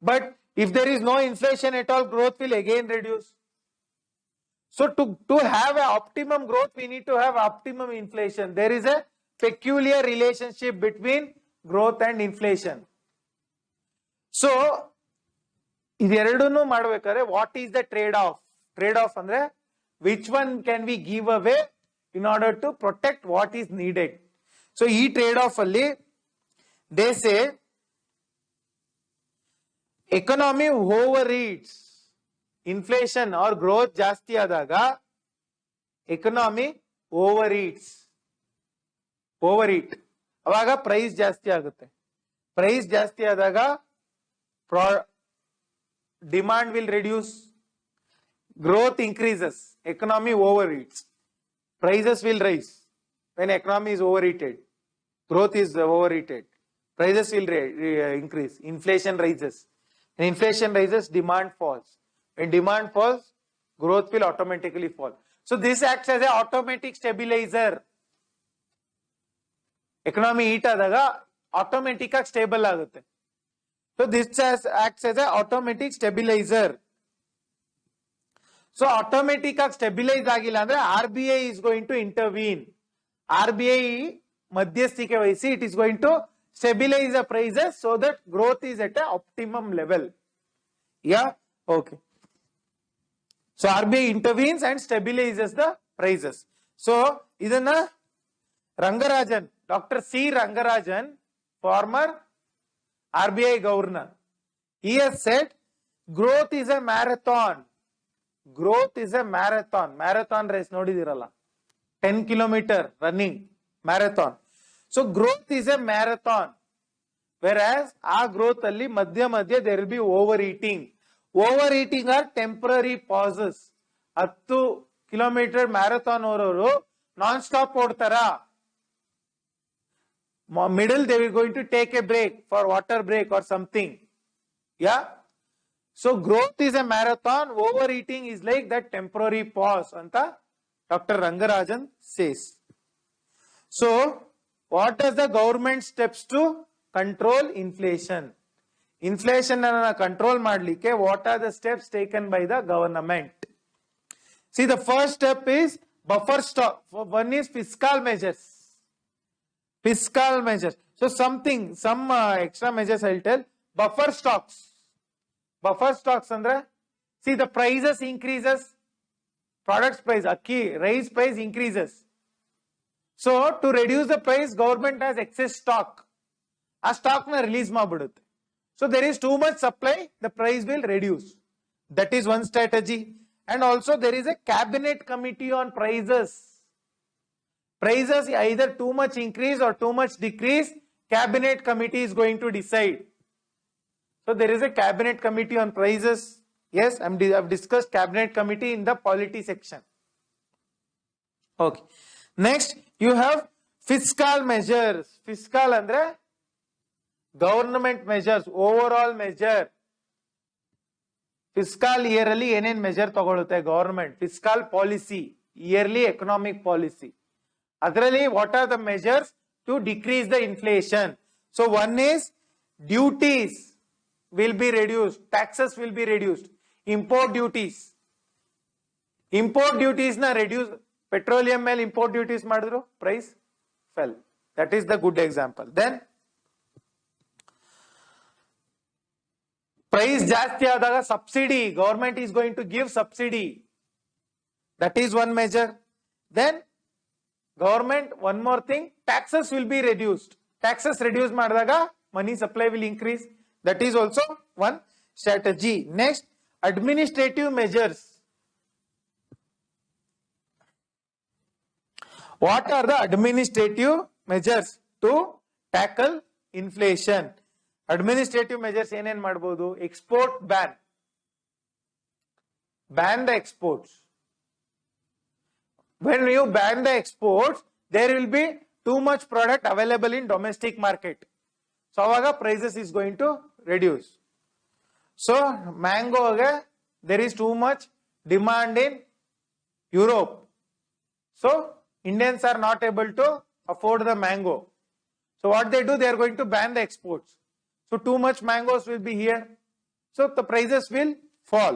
But if there is no inflation at all, growth will again reduce. So to have an optimum growth, we need to have optimum inflation. There is a peculiar relationship between growth and inflation. So ಇದೆರಡನ್ನು ಮಾಡಬೇಕಾದ್ರೆ what is the trade-off? Trade-off ಅಂದ್ರೆ which one can we give away in order to protect what is needed? So ಈ trade-off ಅಲ್ಲಿ they say economy overeats. Inflation or growth ಜಾಸ್ತಿ ಆದಾಗ economy overeats. Overeat ಅವಾಗ price ಜಾಸ್ತಿ ಆಗುತ್ತೆ. Price ಜಾಸ್ತಿ ಆದಾಗ demand will reduce, growth increases, economy overeats, prices will rise. When economy is overeated, growth is overeated, prices will increase, inflation rises. When inflation rises, demand falls. When demand falls, growth will automatically fall. So this acts as an automatic stabilizer. Economy heat ಆದಾಗ automatic ಆಗಿ stable ಆಗುತ್ತೆ. So this acts as an automatic stabilizer. So automatic ಆಗಿ stabilize ಆಗಿಲ್ಲ ಅಂದ್ರೆ RBI is going to intervene. RBI ಮಧ್ಯಸ್ಥಿಕೆ ವಹಿಸಿ it is going to stabilize the prices so that growth is at an optimum level. Yeah, okay. So RBI intervenes and stabilizes the prices. So ಇದನ್ನ Rangarajan, Dr. C. Rangarajan, former RBI governor, he has said growth is a marathon. Growth is a marathon. Marathon race ನೋಡಿದಿರಲ್ಲ, 10 kilometer running marathon. So growth is a marathon, whereas ಆ growth ಅಲ್ಲಿ ಮಧ್ಯ ಮಧ್ಯ there will be overeating. Overeating are temporary pauses. 10 kilometer marathon ಓಡೋರು non stop ಓಡ್ತಾರಾ? Middle they were going to take a break for water break or something. Yeah. So growth is a marathon, overeating is like that temporary pause anta Dr. Rangarajan says. So what does the government steps to control inflation? Inflation anna control madlikke what are the steps taken by the government? See, the first step is buffer stock. One is fiscal measures. Fiscal measures. So some extra measures I'll tell. Buffer stocks. Buffer stocks andre, see, the prices increases, products price, akki rice price increases. So to reduce the price, government has excess stock. A stock na release mabidutte. So there is too much supply, the price will reduce. That is one strategy. And also there is a cabinet committee on prices. Prices either too much increase or too much decrease, cabinet committee is going to decide. So there is a cabinet committee on prices. Yes, I've discussed cabinet committee in the polity section. Okay. Next, you have Fiscal measures. Fiscal andre government measures, overall measure. Fiscal year ಅಲ್ಲಿ ಏನೇನ್ measure ತಗೊಳುತ್ತೆ government? Fiscal policy, yearly economic policy. ಅದರಲ್ಲಿ what are the measures to decrease the inflation? So one is duties will be reduced, taxes will be reduced, import duties. Import duties na reduce, petroleum ಮೇಲೆ import duties ಮಾಡಿದ್ರು, price fell. That is the good example. Then price ಜಾಸ್ತಿ ಆದಾಗ subsidy, government is going to give subsidy. That is one measure. Then government, one more thing, taxes will be reduced. Taxes reduce ಮಾಡಿದಾಗ money supply will increase. That is also one strategy. Next, administrative measures. What are the administrative measures to tackle inflation? Administrative measures ಏನೇನ್ ಮಾಡಬಹುದು? Export ban. Ban the exports. When you ban the exports, there will be too much product available in domestic market. So avaga prices is going to reduce. So mango there is too much demand in Europe. So Indians are not able to afford the mango. So what they do, they are going to ban the exports. So too much mangoes will be here. So the prices will fall.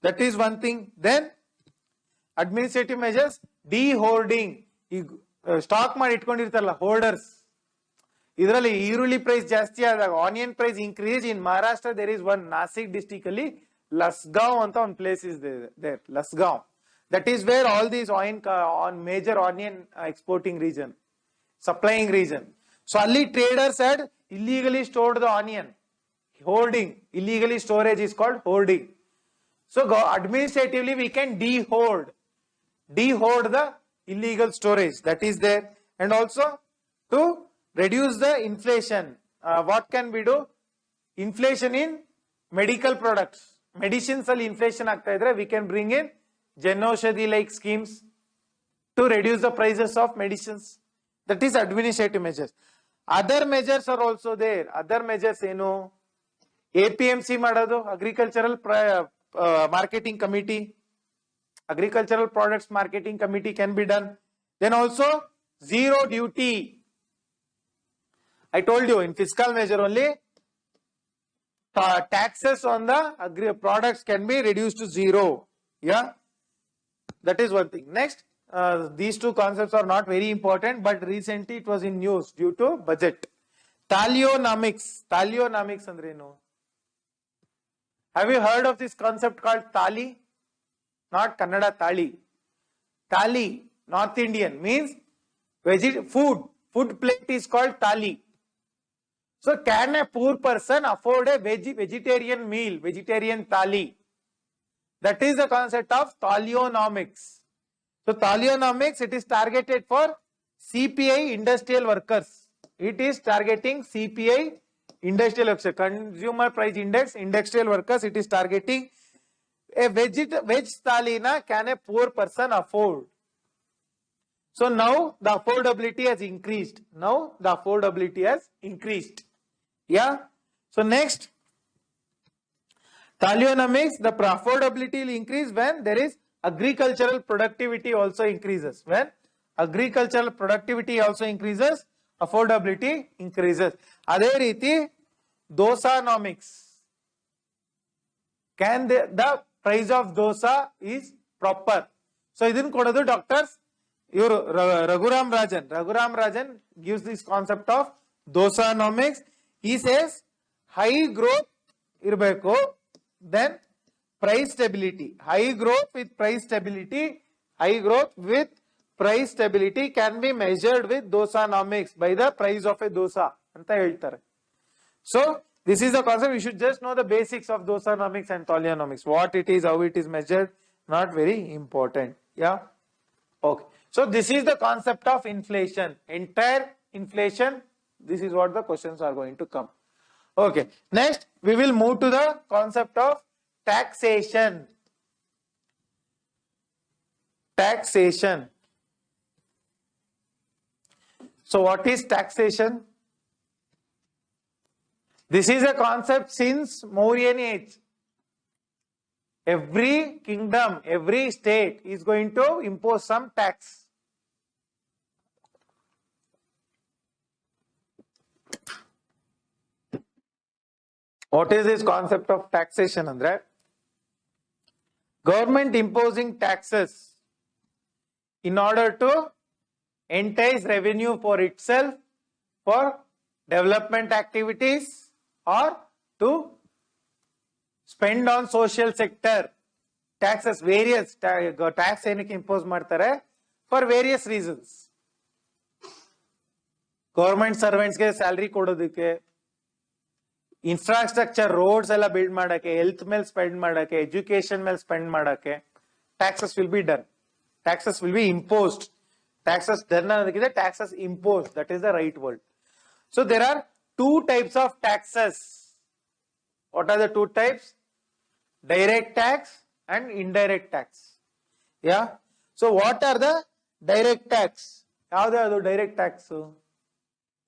That is one thing. Then administrative measures, de-hoarding. Stock ಮಾಡಿ ಇಟ್ಕೊಂಡಿರ್ತಾರಲ್ಲ, hoarders. ಇದರಲ್ಲಿ ಈರುಳ್ಳಿ price ಜಾಸ್ತಿ ಆದಾಗ, onion price increase in Maharashtra. There is one Nashik district ಅಲ್ಲಿ ಲಸ್ಗಾಂವ್ ಅಂತ ಒಂದು place is there, Lasalgaon. That is where all these on major onion exporting region, supplying region. So alli traders had illegally stored the onion. Hoarding, illegally storage is called hoarding. So administratively we can de-hoard the illegal storage that is there. And also to reduce the inflation, what can we do? Inflation in medical products, medicines ಅಲ್ಲಿ inflation ಆಗ್ತಾ ಇದ್ರೆ we can bring in Janoshadi like schemes to reduce the prices of medicines. That is administrative measures. Other measures are also there. Other measures ಏನು? APMC ಮಾಡೋದು, agricultural marketing committee, agricultural products marketing committee can be done. Then also zero duty. I told you in fiscal measure only taxes on the agri products can be reduced to zero. Yeah. That is one thing. Next, these two concepts are not very important, but recently it was in news due to budget. Thalionomics. Thalionomics andre ಏನು? Have you heard of this concept called thali? Not Kannada thali. Thali, North Indian, means food plate is called thali. So can a poor person afford a vegetarian meal, vegetarian thali? That is the concept of thalionomics. So thalionomics, it is targeted for CPI industrial workers. It is targeting CPI industrial workers, consumer price index, industrial workers. It is targeting a veg thalina can a poor person afford. So now the affordability has increased. Yeah. So next, thalionomics, the affordability will increase when there is agricultural productivity also increases. When agricultural productivity also increases, affordability increases. Adhe riti dosanomics. Can the price of dosa is proper? So idin kododu doctors ivaru Raghuram Rajan gives this concept of dosanomics. He says high growth irbeku, then price stability. High growth with price stability can be measured with dosanomics, by the price of a dosa anta heltare. So this is the concept. You should just know the basics of dosanomics and thalionomics. What it is, how it is measured, not very important. Yeah. Okay. So this is the concept of inflation. Entire inflation. This is what the questions are going to come. Okay. Next, we will move to the concept of taxation. So what is taxation? This is a concept since Mauryan age. Every kingdom, every state is going to impose some tax. What is this concept of taxation, Andre? Government imposing taxes in order to entice revenue for itself, for development activities, or to spend on social sector. Taxes, various tax impose ಮಾಡ್ತಾರೆ for various reasons. Government servants ಗೆ salary ಕೊಡೋದಕ್ಕೆ, infrastructure roads ಎಲ್ಲ build ಮಾಡಕ್ಕೆ, health ಮೇಲೆ spend ಮಾಡಕ್ಕೆ, education ಮೇಲೆ spend ಮಾಡಕ್ಕೆ, taxes will be done. Taxes will be imposed. Taxes done ಅನ್ನೋದಕ್ಕಿಂತ taxes imposed, that is the right word. So there are two types of taxes. What are the two types? Direct tax and indirect tax. Yeah. So what are the direct tax? ಯಾವ್ದು direct tax?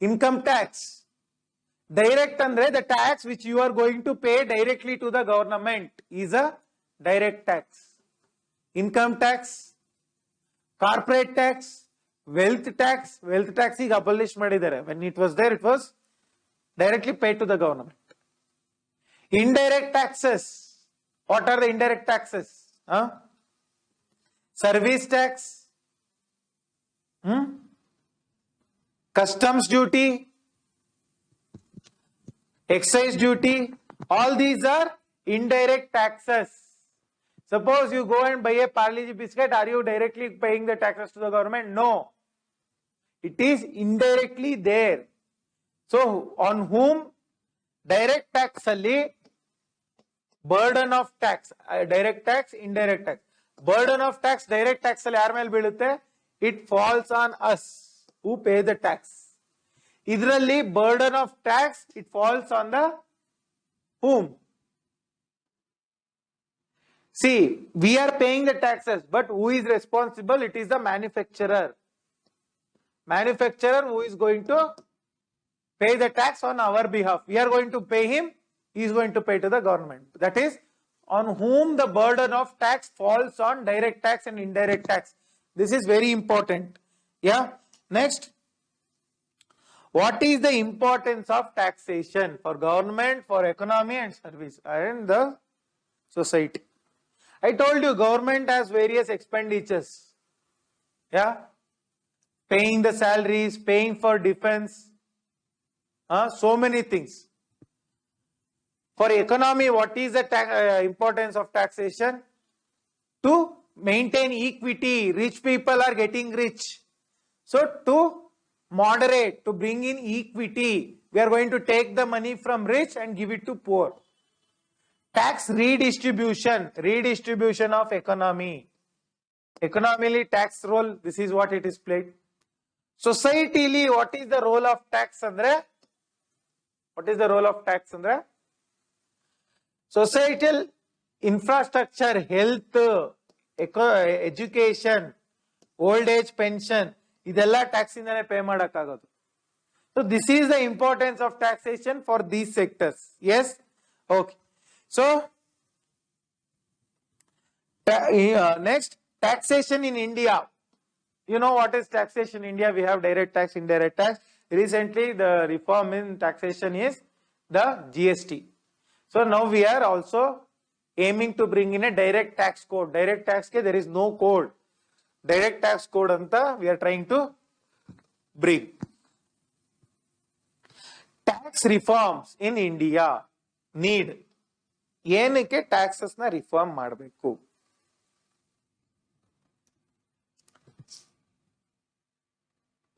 Income tax. Direct andre the tax which you are going to pay directly to the government is a direct tax. Income tax, corporate tax, wealth tax ಈಗ abolish ಮಾಡಿದ್ದಾರೆ. When it was there, it was directly paid to the government. Indirect taxes. What are the indirect taxes? Service tax, customs duty, excise duty, all these are indirect taxes. Suppose you go and buy a Parle-G biscuit, are you directly paying the taxes to the government? No. It is indirectly there. So, on whom direct tax alli burden of tax, direct tax, indirect tax. Burden of tax, direct tax alli yaar mele beelutte? It falls on us who pay the tax. Idralli burden of tax, it falls on the whom? See, we are paying the taxes, but who is responsible? It is the manufacturer. Manufacturer who is going to pay the tax on our behalf. We are going to pay him, he is going to pay to the government. That is on whom the burden of tax falls on direct tax and indirect tax. This is very important. Yeah. Next. What is the importance of taxation for government, for economy and service and the society? I told you government has various expenditures. Yeah. Paying the salaries, paying for defense, so many things. For economy, what is the importance of taxation? To maintain equity. Rich people are getting rich. So to moderate, to bring in equity, we are going to take the money from rich and give it to poor. Tax redistribution, redistribution of economy. Economically, tax role, this is what it is played. Societally, what is the role of tax andre? What is the role of tax andre? Societal infrastructure, health, education, old age pension, ಇದೆಲ್ಲ tax ಇಂದಾನೆ pay ಮಾಡಕ್ಕಾಗೋದು. So this is the importance of taxation for these sectors. Yes? Okay. So next, taxation in India. You know what is taxation in India? We have direct tax, indirect tax. Recently, the reform in taxation is the GST. So now we are also aiming to bring in a direct tax code. Direct tax ke there is no code. Direct tax code anta we are trying to bring. Tax reforms in India need. ಏನಕ್ಕೆ taxes na reform ಮಾಡಬೇಕು?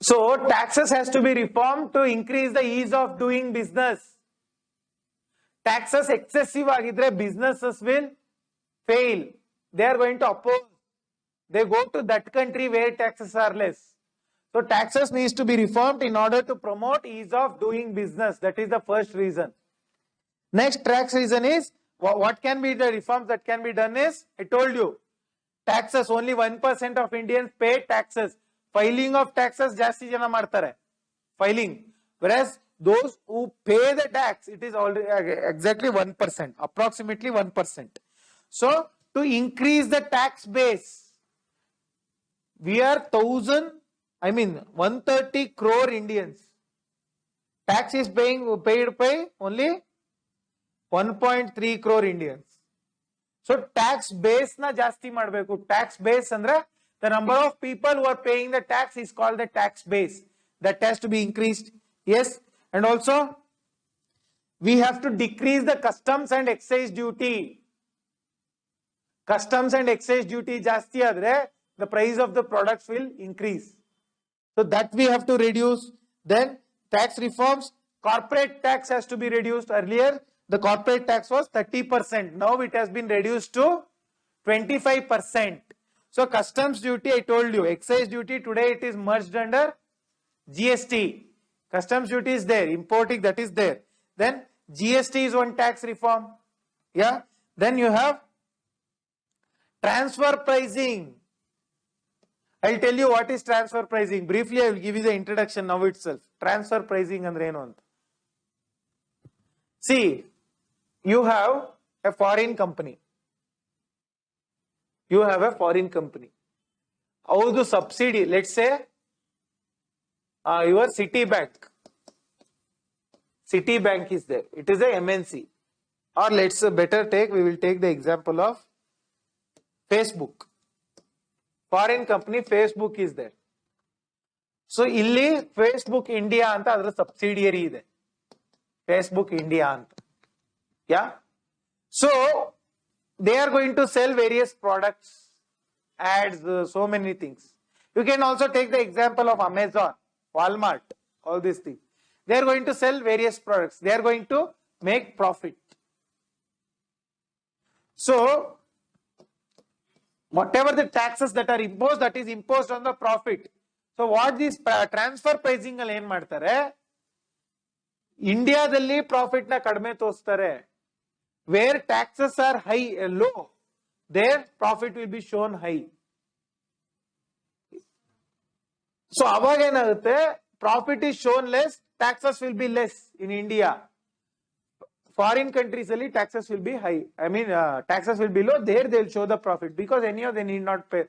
So taxes has to be reformed to increase the ease of doing business. Taxes excessive agidre businesses will fail. They are going to oppose. They go to that country where taxes are less. So taxes needs to be reformed in order to promote ease of doing business. That is the first reason. Next tax reason is, what can be the reforms that can be done is, I told you, taxes, only 1% of Indians pay taxes. Filing of taxes ಜಾಸ್ತಿ ಜನ ಮಾಡ್ತಾರೆ. filing. Whereas those who pay the tax, it is already exactly 1%, approximately 1%. So to increase the tax base, we are 130 crore Indians. Tax is paid by only 1.3 crore Indians. So tax base na jasti madbeku. Tax base andre the number of people who are paying the tax is called the tax base. That has to be increased. Yes, and also we have to decrease the customs and excise duty. Customs and excise duty jasti adre the price of the products will increase. So that we have to reduce. Then tax reforms, corporate tax has to be reduced. Earlier the corporate tax was 30%. Now it has been reduced to 25%. So customs duty, I told you, excise duty today it is merged under GST. Customs duty is there, importing that is there. Then GST is one tax reform. Yeah. Then you have transfer pricing. I'll tell you what is transfer pricing. Briefly, I will give you the introduction now itself. Transfer pricing andre enu anta. See, you have a foreign company. You have a foreign company. How the subsidy, let's say, your Citibank. Citibank is there. It is a MNC. Or let's we will take the example of Facebook. Foreign company Facebook is there. So illi Facebook India anta adra subsidiary ide. Facebook India anta. Yeah. So they are going to sell various products, ads, so many things. You can also take the example of Amazon, Walmart, all these things. They are going to sell various products. They are going to make profit. So whatever the taxes that are imposed, that is imposed on the profit. So what this transfer pricing alli ಏನು ಮಾಡ್ತಾರೆ, ಇಂಡಿಯಾದಲ್ಲಿ profit ನ ಕಡಿಮೆ ತೋರಿಸ್ತಾರೆ. Where taxes are high, low, their profit will be shown high. So ಅವಾಗ ಏನಾಗುತ್ತೆ, profit is shown less, taxes will be less in India. Foreign countries ಅಲ್ಲಿ taxes will be high. Taxes will be low. There they will show the profit because anyhow they need not pay.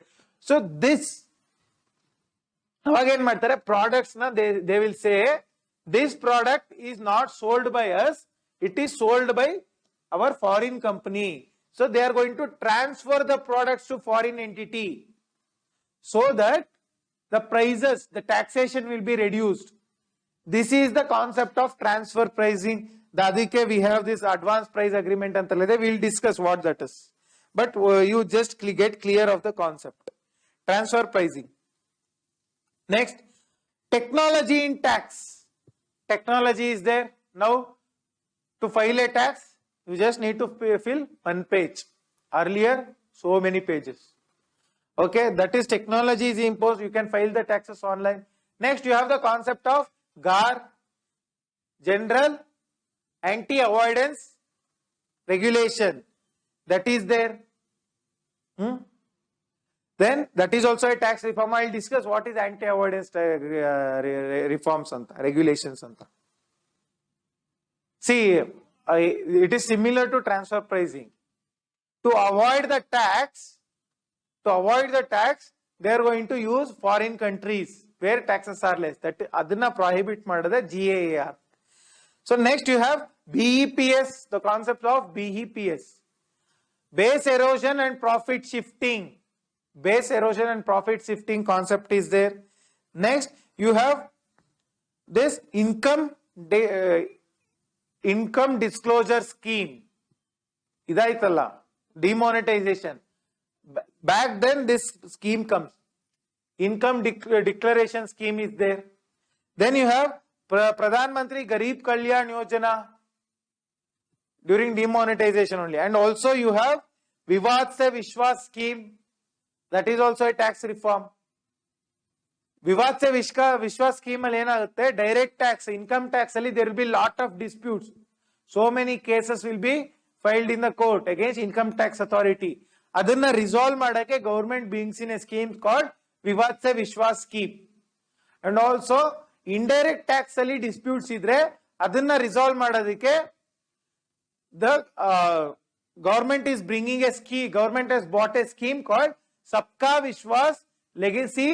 So this, ಅವಾಗ ಏನ್ ಮಾಡ್ತಾರೆ, products na they will say this product is not sold by us, it is sold by our foreign company. So they are going to transfer the products to foreign entity so that the prices, the taxation will be reduced. This is the concept of transfer pricing. Dadike we have this advance price agreement antalade. We will discuss what that is. But you just get clear of the concept. Transfer pricing. Next, technology in tax. Technology is there. Now, to file a tax, you just need to fill one page. Earlier, so many pages. Okay, that is technology is imposed. You can file the taxes online. Next, you have the concept of GAR, General Anti-Avoidance Regulation. That is there. Then, that is also a tax reform. I will discuss what is anti-avoidance reforms anta, regulations anta. See, it is similar to transfer pricing. To avoid the tax, they are going to use foreign countries where taxes are less. That adana prohibit madade GAAR. So next you have BEPS, the concept of BEPS. Base erosion and profit shifting. Base erosion and profit shifting concept is there. Next you have this income disclosure scheme. Idaitalla, demonetization. Back then this scheme comes. Income declaration scheme is there. Then you have Pradhan Mantri Garib Kalyan Yojana during demonetization only. And also you have Vivad Se Vishwas scheme. That is also a tax reform. Vivad Se Vishwas scheme alli enagutte, direct tax, income tax alli there will be lot of disputes. So many cases will be filed in the court against income tax authority. Adanna resolve madake government brings in a scheme called Vivad Se Vishwas scheme. And also indirect tax ಅಲ್ಲಿ disputes ಇದ್ರೆ ಅದನ್ನ resolve ಮಾಡೋದಕ್ಕೆ the government is bringing a scheme, government has bought a scheme called Sabka Vishwas Legacy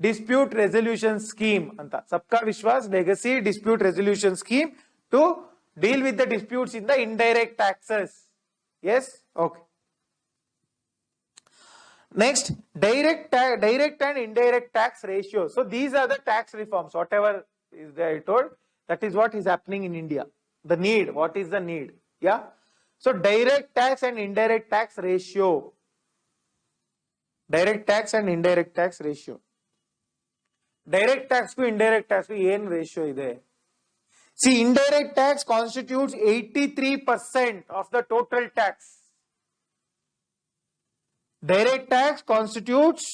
Dispute Resolution Scheme anta. Sabka Vishwas Legacy Dispute Resolution Scheme to deal with the disputes in the indirect taxes. Yes, okay. Next, direct and indirect tax ratio. So these are the tax reforms, whatever is there I told, that is what is happening in India. The need, what is the need? Yeah. So direct tax and indirect tax ratio. Direct tax and indirect tax ratio. Direct tax to indirect tax to yen ratio ide. See, indirect tax constitutes 83% of the total tax. Direct tax constitutes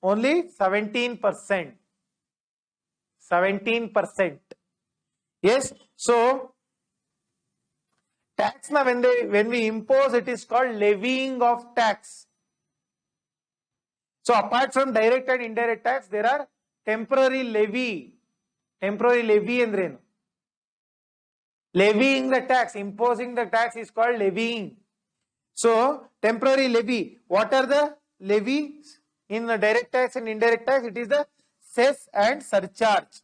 only 17%. 17%. Yes. So tax na when we impose, it is called levying of tax. So apart from direct and indirect tax, there are temporary levy. Temporary levy andrenu. Levying the tax, imposing the tax is called levying. So temporary levy. What are the levies in the direct tax and indirect tax? It is the cess and surcharge.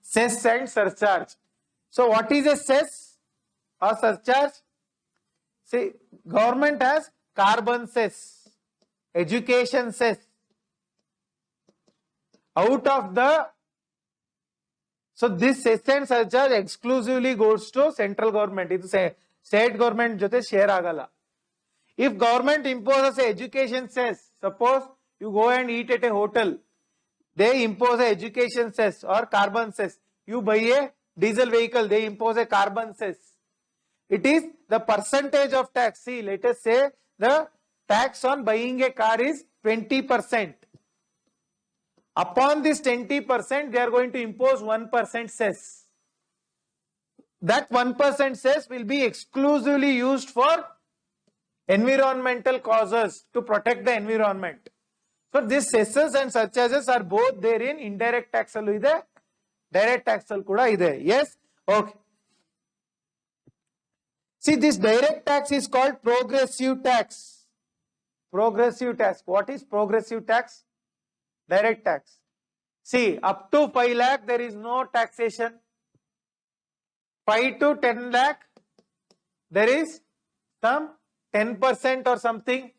Cess and surcharge. So what is a cess or surcharge? See, government has carbon cess, education cess. Out of the, so this cess and surcharge exclusively goes to central government. It is state government jote share agala. If government imposes a education cess, suppose you go and eat at a hotel, they impose a education cess or carbon cess. You buy a diesel vehicle, they impose a carbon cess. It is the percentage of tax. See, let us say the tax on buying a car is 20%. Upon this 20%, they are going to impose 1% cess. That 1% cess will be exclusively used for environmental causes to protect the environment. So these cesses and surcharges are both there in indirect tax allu ide, direct tax allu kuda ide. Yes, okay. See, this direct tax is called progressive tax. Progressive tax. What is progressive tax? Direct tax. See, up to 5 lakh there is no taxation. 5 to 10 lakh there is some 10% or something.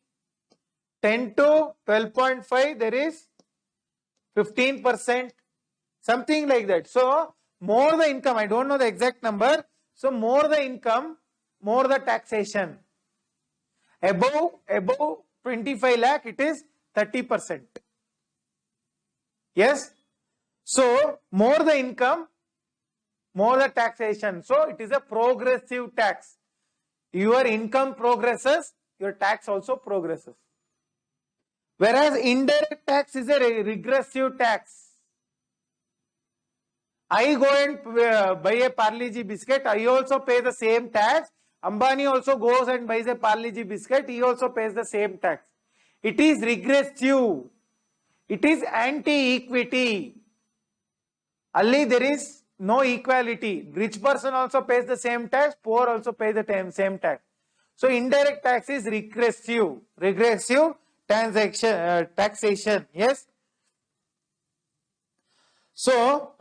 10 to 12.5 there is 15%, something like that. So more the income, I don't know the exact number. So more the income, more the taxation. Above 25 lakh it is 30%. Yes. So more the income, more the taxation. So it is a progressive tax. Your income progresses, your tax also progresses. Whereas indirect tax is a regressive tax. I go and buy a Parle-G biscuit, I also pay the same tax. Ambani also goes and buys a Parle-G biscuit, he also pays the same tax. It is regressive. It is anti-equity. Alli there is no equality. Rich person also pays the same tax, poor also pays the same tax. So indirect tax is regressive. Regressive taxation. Yes. So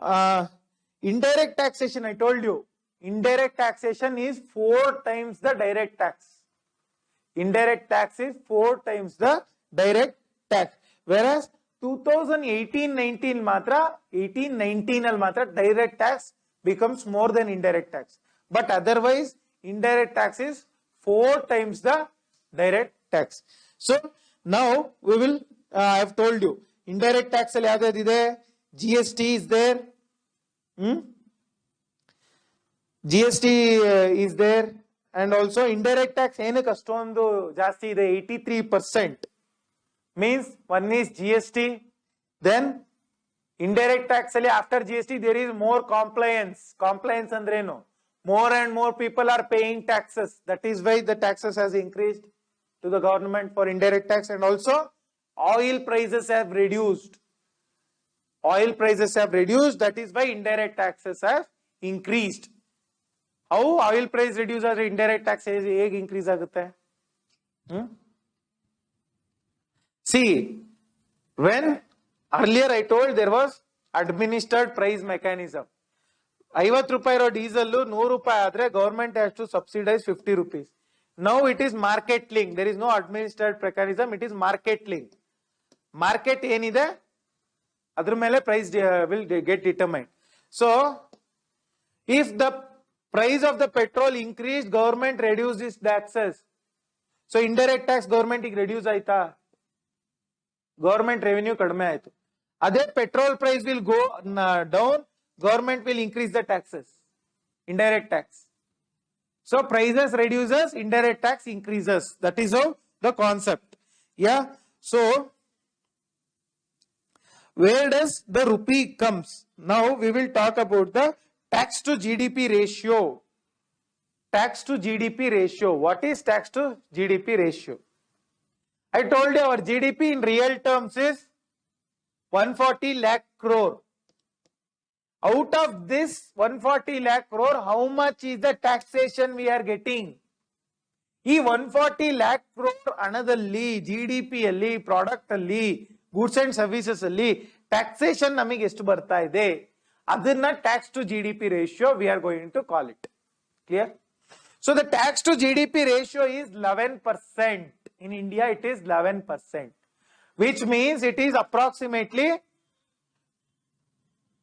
indirect taxation, I told you, indirect taxation is 4 times the direct tax. Indirect tax is 4 times the direct tax. Whereas 2018-19 matra, 18-19 al matra direct tax becomes more than indirect tax. But otherwise, indirect tax is 4 times the direct tax. So now we will, I have told you, indirect tax ಅಲ್ಲಿ ಯಾವ್ದಿದೆ? GST is there. GST is there, and also indirect tax ಏನಕ್ಕೆ ಅಷ್ಟೊಂದು ಜಾಸ್ತಿ ಇದೆ? 83%. Means one is GST, then indirect tax ಅಲ್ಲಿ after GST there is more compliance. Compliance ಅಂದ್ರೇನು? More and more people are paying taxes. That is why the taxes has increased to the government for indirect tax, and also oil prices have reduced. Oil prices have reduced, that is why indirect taxes have increased. How oil price reduces indirect taxes increase agutte? See, when earlier I told there was administered price mechanism. 50 ರೂಪಾಯಿ ಇರೋ diesel 100 ರೂಪಾಯಿ ಆದ್ರೆ government has to subsidise 50 rupees. Now it is market link. There is no administered mechanism. It is market link. Market ಏನಿದೆ ಅದ್ರ ಮೇಲೆ price will get determined. So if the price of the petrol increased, government reduced its taxes. So indirect tax government ಗೆ reduce ಆಯ್ತಾ? Government revenue ಕಡಿಮೆ ಆಯ್ತು. ಅದೇ petrol price will go down, government will increase the taxes. Indirect tax. So prices reduces, indirect tax increases. That is how the concept. Yeah. So where does the rupee comes? Now we will talk about the tax to GDP ratio. Tax to GDP ratio. What is tax to GDP ratio? I told you our GDP in real terms is 140 lakh crore. Out of this 140 lakh crore, how much is the taxation we are getting? ಈ 140 lakh crore ಹಣದಲ್ಲಿ GDP ಅಲ್ಲಿ product ಅಲ್ಲಿ goods and services ಅಲ್ಲಿ taxation ನಮಗೆ ಎಷ್ಟು ಬರ್ತಾ ಇದೆ ಅದನ್ನ tax to GDP ratio we are going to call it. Clear? So the tax to GDP ratio is 11%. In India it is 11%, which means it is approximately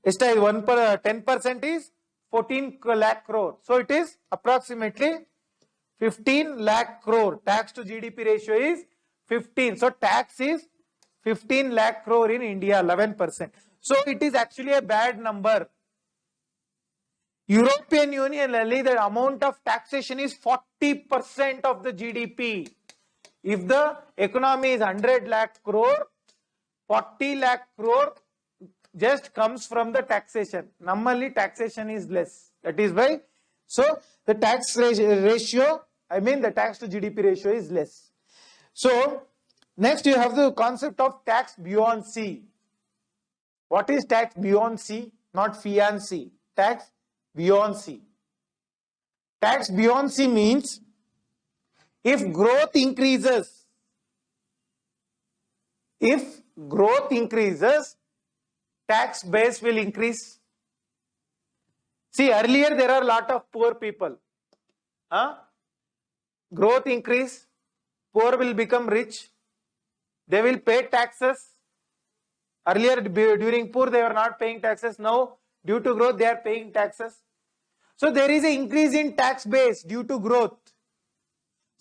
10% is 14 lakh crore. So it is approximately 15 lakh crore. Tax to GDP ratio is 15. So tax is 15 lakh crore in India, 11%. So it is actually a bad number. European Union, the amount of taxation is 40% of the GDP. If the economy is 100 lakh crore, 40 lakh crore just comes from the taxation. Normally taxation is less. That is why. So the tax ratio, I mean the tax to GDP ratio is less. So next you have the concept of tax beyond C. What is tax beyond C? Not fiancé. Tax beyond C. Tax beyond C means if growth increases, tax base will increase. See, earlier there are a lot of poor people. Growth increase, poor will become rich. They will pay taxes. Earlier during poor they were not paying taxes. Now due to growth they are paying taxes. So there is an increase in tax base due to growth.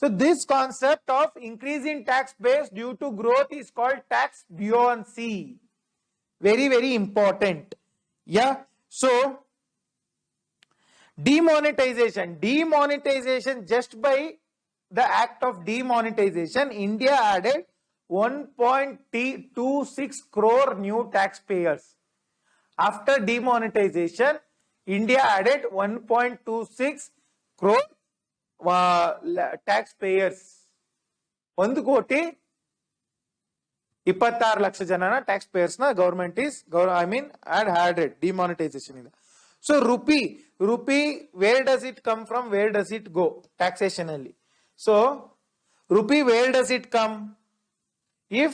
So this concept of increase in tax base due to growth is called tax beyond C. Very, very important. Yeah. So demonetization. Demonetization, just by the act of demonetization, India added 1.26 crore new taxpayers. After demonetization, India added 1.26 crore taxpayers. 1 ಕೋಟಿ 26 ಲಕ್ಷ ಜನನ taxpayers na government is added demonetization ಇಂದ. So rupee, where does it come from? Where does it go? Taxation ಅಲ್ಲಿ. So rupee, where does it come? If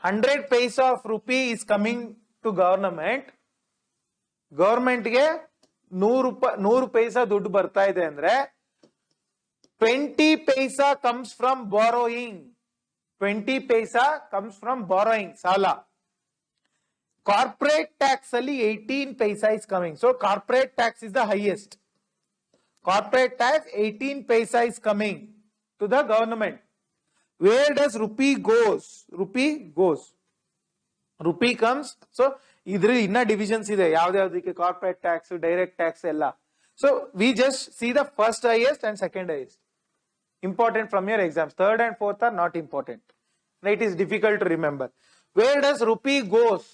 100 paisa of rupee is coming to government ಗೆ 100 ಪೈಸಾ ದುಡ್ಡು ಬರ್ತಾ ಇದೆ ಅಂದ್ರೆ 20 paisa comes from borrowing. 20 paisa comes from borrowing, sala. Corporate tax ali 18 paisa is coming. So corporate tax is the highest. Corporate tax 18 paisa is coming to the government. Where does rupee goes? Rupee comes. So idri inna divisions ide. Yavudike corporate tax, direct tax ella. So we just see the first highest and second highest. Important from your exams. Third and fourth are not important. It is difficult to remember. Where does rupee goes?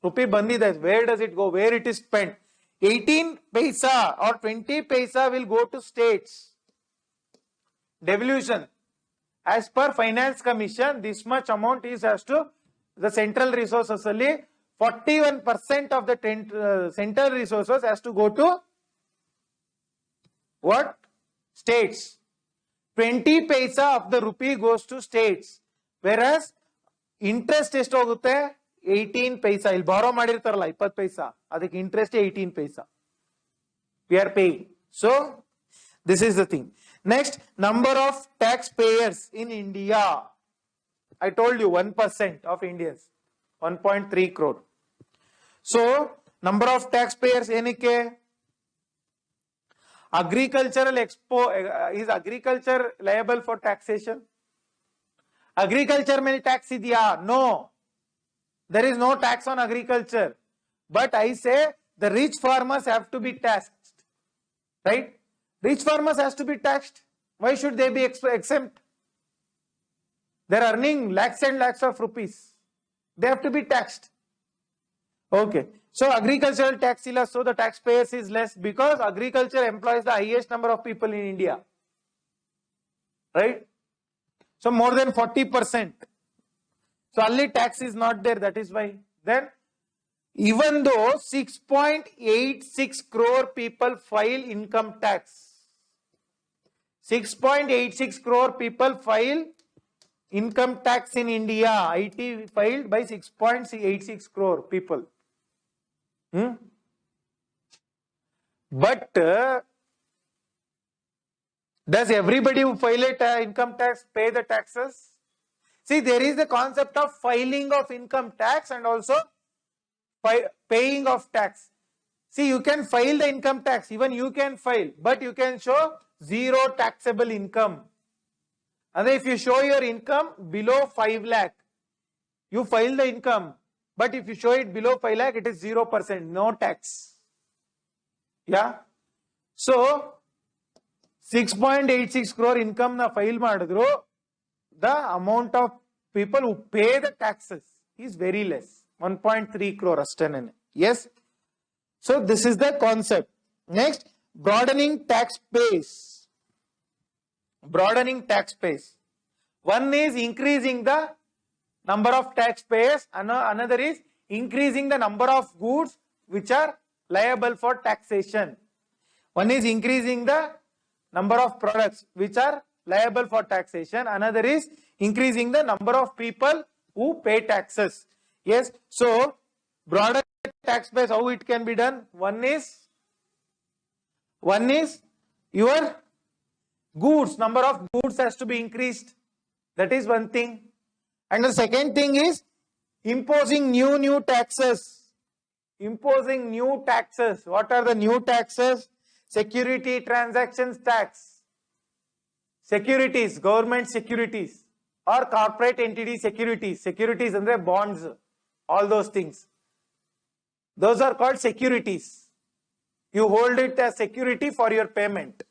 Rupee bandida. Where does it go? Where it is spent? 18 paisa or 20 paisa will go to states. Devolution. as per finance commission, this much amount is has to the central resources only. 41% of the central resources has to go to what? States. 20 paisa of the rupee goes to states. Whereas interest ಎಷ್ಟು ಹೋಗುತ್ತೆ 18 paisa. ಇಲ್ಲಿ borrow ಮಾಡಿರ್ತಾರಲ್ಲ 20 paisa. ಅದಕ್ಕೆ interest 18 paisa. We are paying. So this is the thing. Next, number of taxpayers in India. I told you 1% of Indians. 1.3 crore. So number of taxpayers ಏನಕ್ಕೆ? Agricultural is agriculture liable for taxation? Agriculture ಮೇಲೆ tax ಇದೆಯಾ? No. There is no tax on agriculture. But I say the rich farmers have to be taxed. Right? Rich farmers has to be taxed. Why should they be exempt? They are earning lakhs and lakhs of rupees. They have to be taxed. Okay. So agricultural tax is less, so the taxpayers is less because agriculture employs the highest number of people in India. Right? So more than 40%. So only tax is not there, that is why. Then even though 6.86 crore people file income tax, 6.86 crore people file income tax in India. IT filed by 6.86 crore people. But does everybody who file income tax pay the taxes? See, there is the concept of filing of income tax and also paying of tax. See, you can file the income tax, even you can file, but you can show zero taxable income. And if you show your income below 5 lakh, you file the income, but if you show it below 5 lakh, it is 0%, no tax. Yeah. So 6.86 crore income na file madidru, the amount of people who pay the taxes is very less. 1.3 crore ashtane. Yes. So this is the concept. Next, broadening tax base. Broadening tax base. One is increasing the number of taxpayers, another is increasing the number of goods which are liable for taxation. One is increasing the number of products which are liable for taxation, another is increasing the number of people who pay taxes. Yes, so broader tax base, how it can be done? One is your goods, number of goods has to be increased. That is one thing. And the second thing is imposing new taxes. Imposing new taxes. What are the new taxes? Security transactions tax. Securities, government securities or corporate entity securities. Securities and bonds, all those things. Those are called securities. You hold it as security for your payment.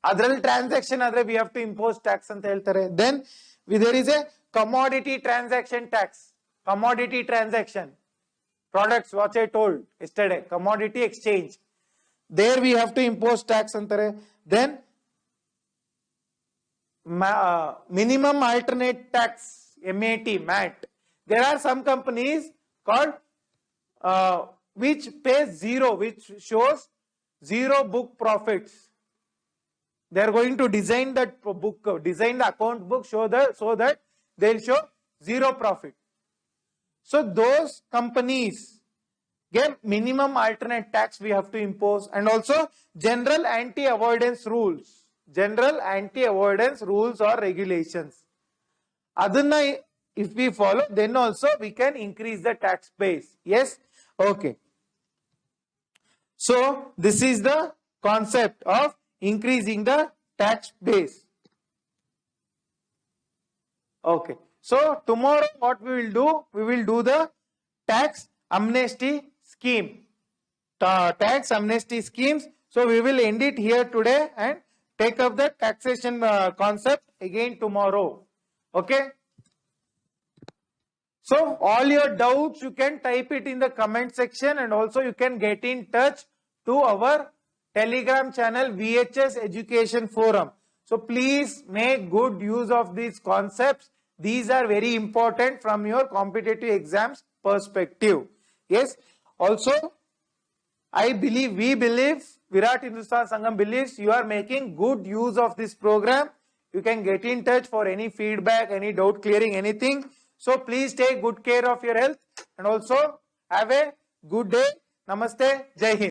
Adral transaction adre we have to impose tax anta heltare. Then there is a commodity transaction tax. Commodity transaction. Products, what I told yesterday, commodity exchange. There we have to impose tax antare. Then minimum alternate tax, MAT. There are some companies called which pays zero, which shows zero book profits. They are going to design that book, design the account book, so that they'll show zero profit. So those companies get minimum alternate tax we have to impose, and also general anti-avoidance rules. General anti-avoidance rules or regulations. Adana, if we follow, then also we can increase the tax base. Yes? Okay. So this is the concept of increasing the tax base. Okay. So tomorrow what we will do? We will do the tax amnesty scheme. Tax amnesty schemes. So we will end it here today and take up the taxation concept again tomorrow. Okay. So all your doubts you can type it in the comment section, and also you can get in touch to our Telegram channel VHS Education Forum. So please make good use of these concepts. These are very important from your competitive exams perspective. Yes. Also, we believe, Virat Hindustan Sangham believes you are making good use of this program. You can get in touch for any feedback, any doubt clearing, anything. So please take good care of your health and also have a good day. Namaste. Jai Hind.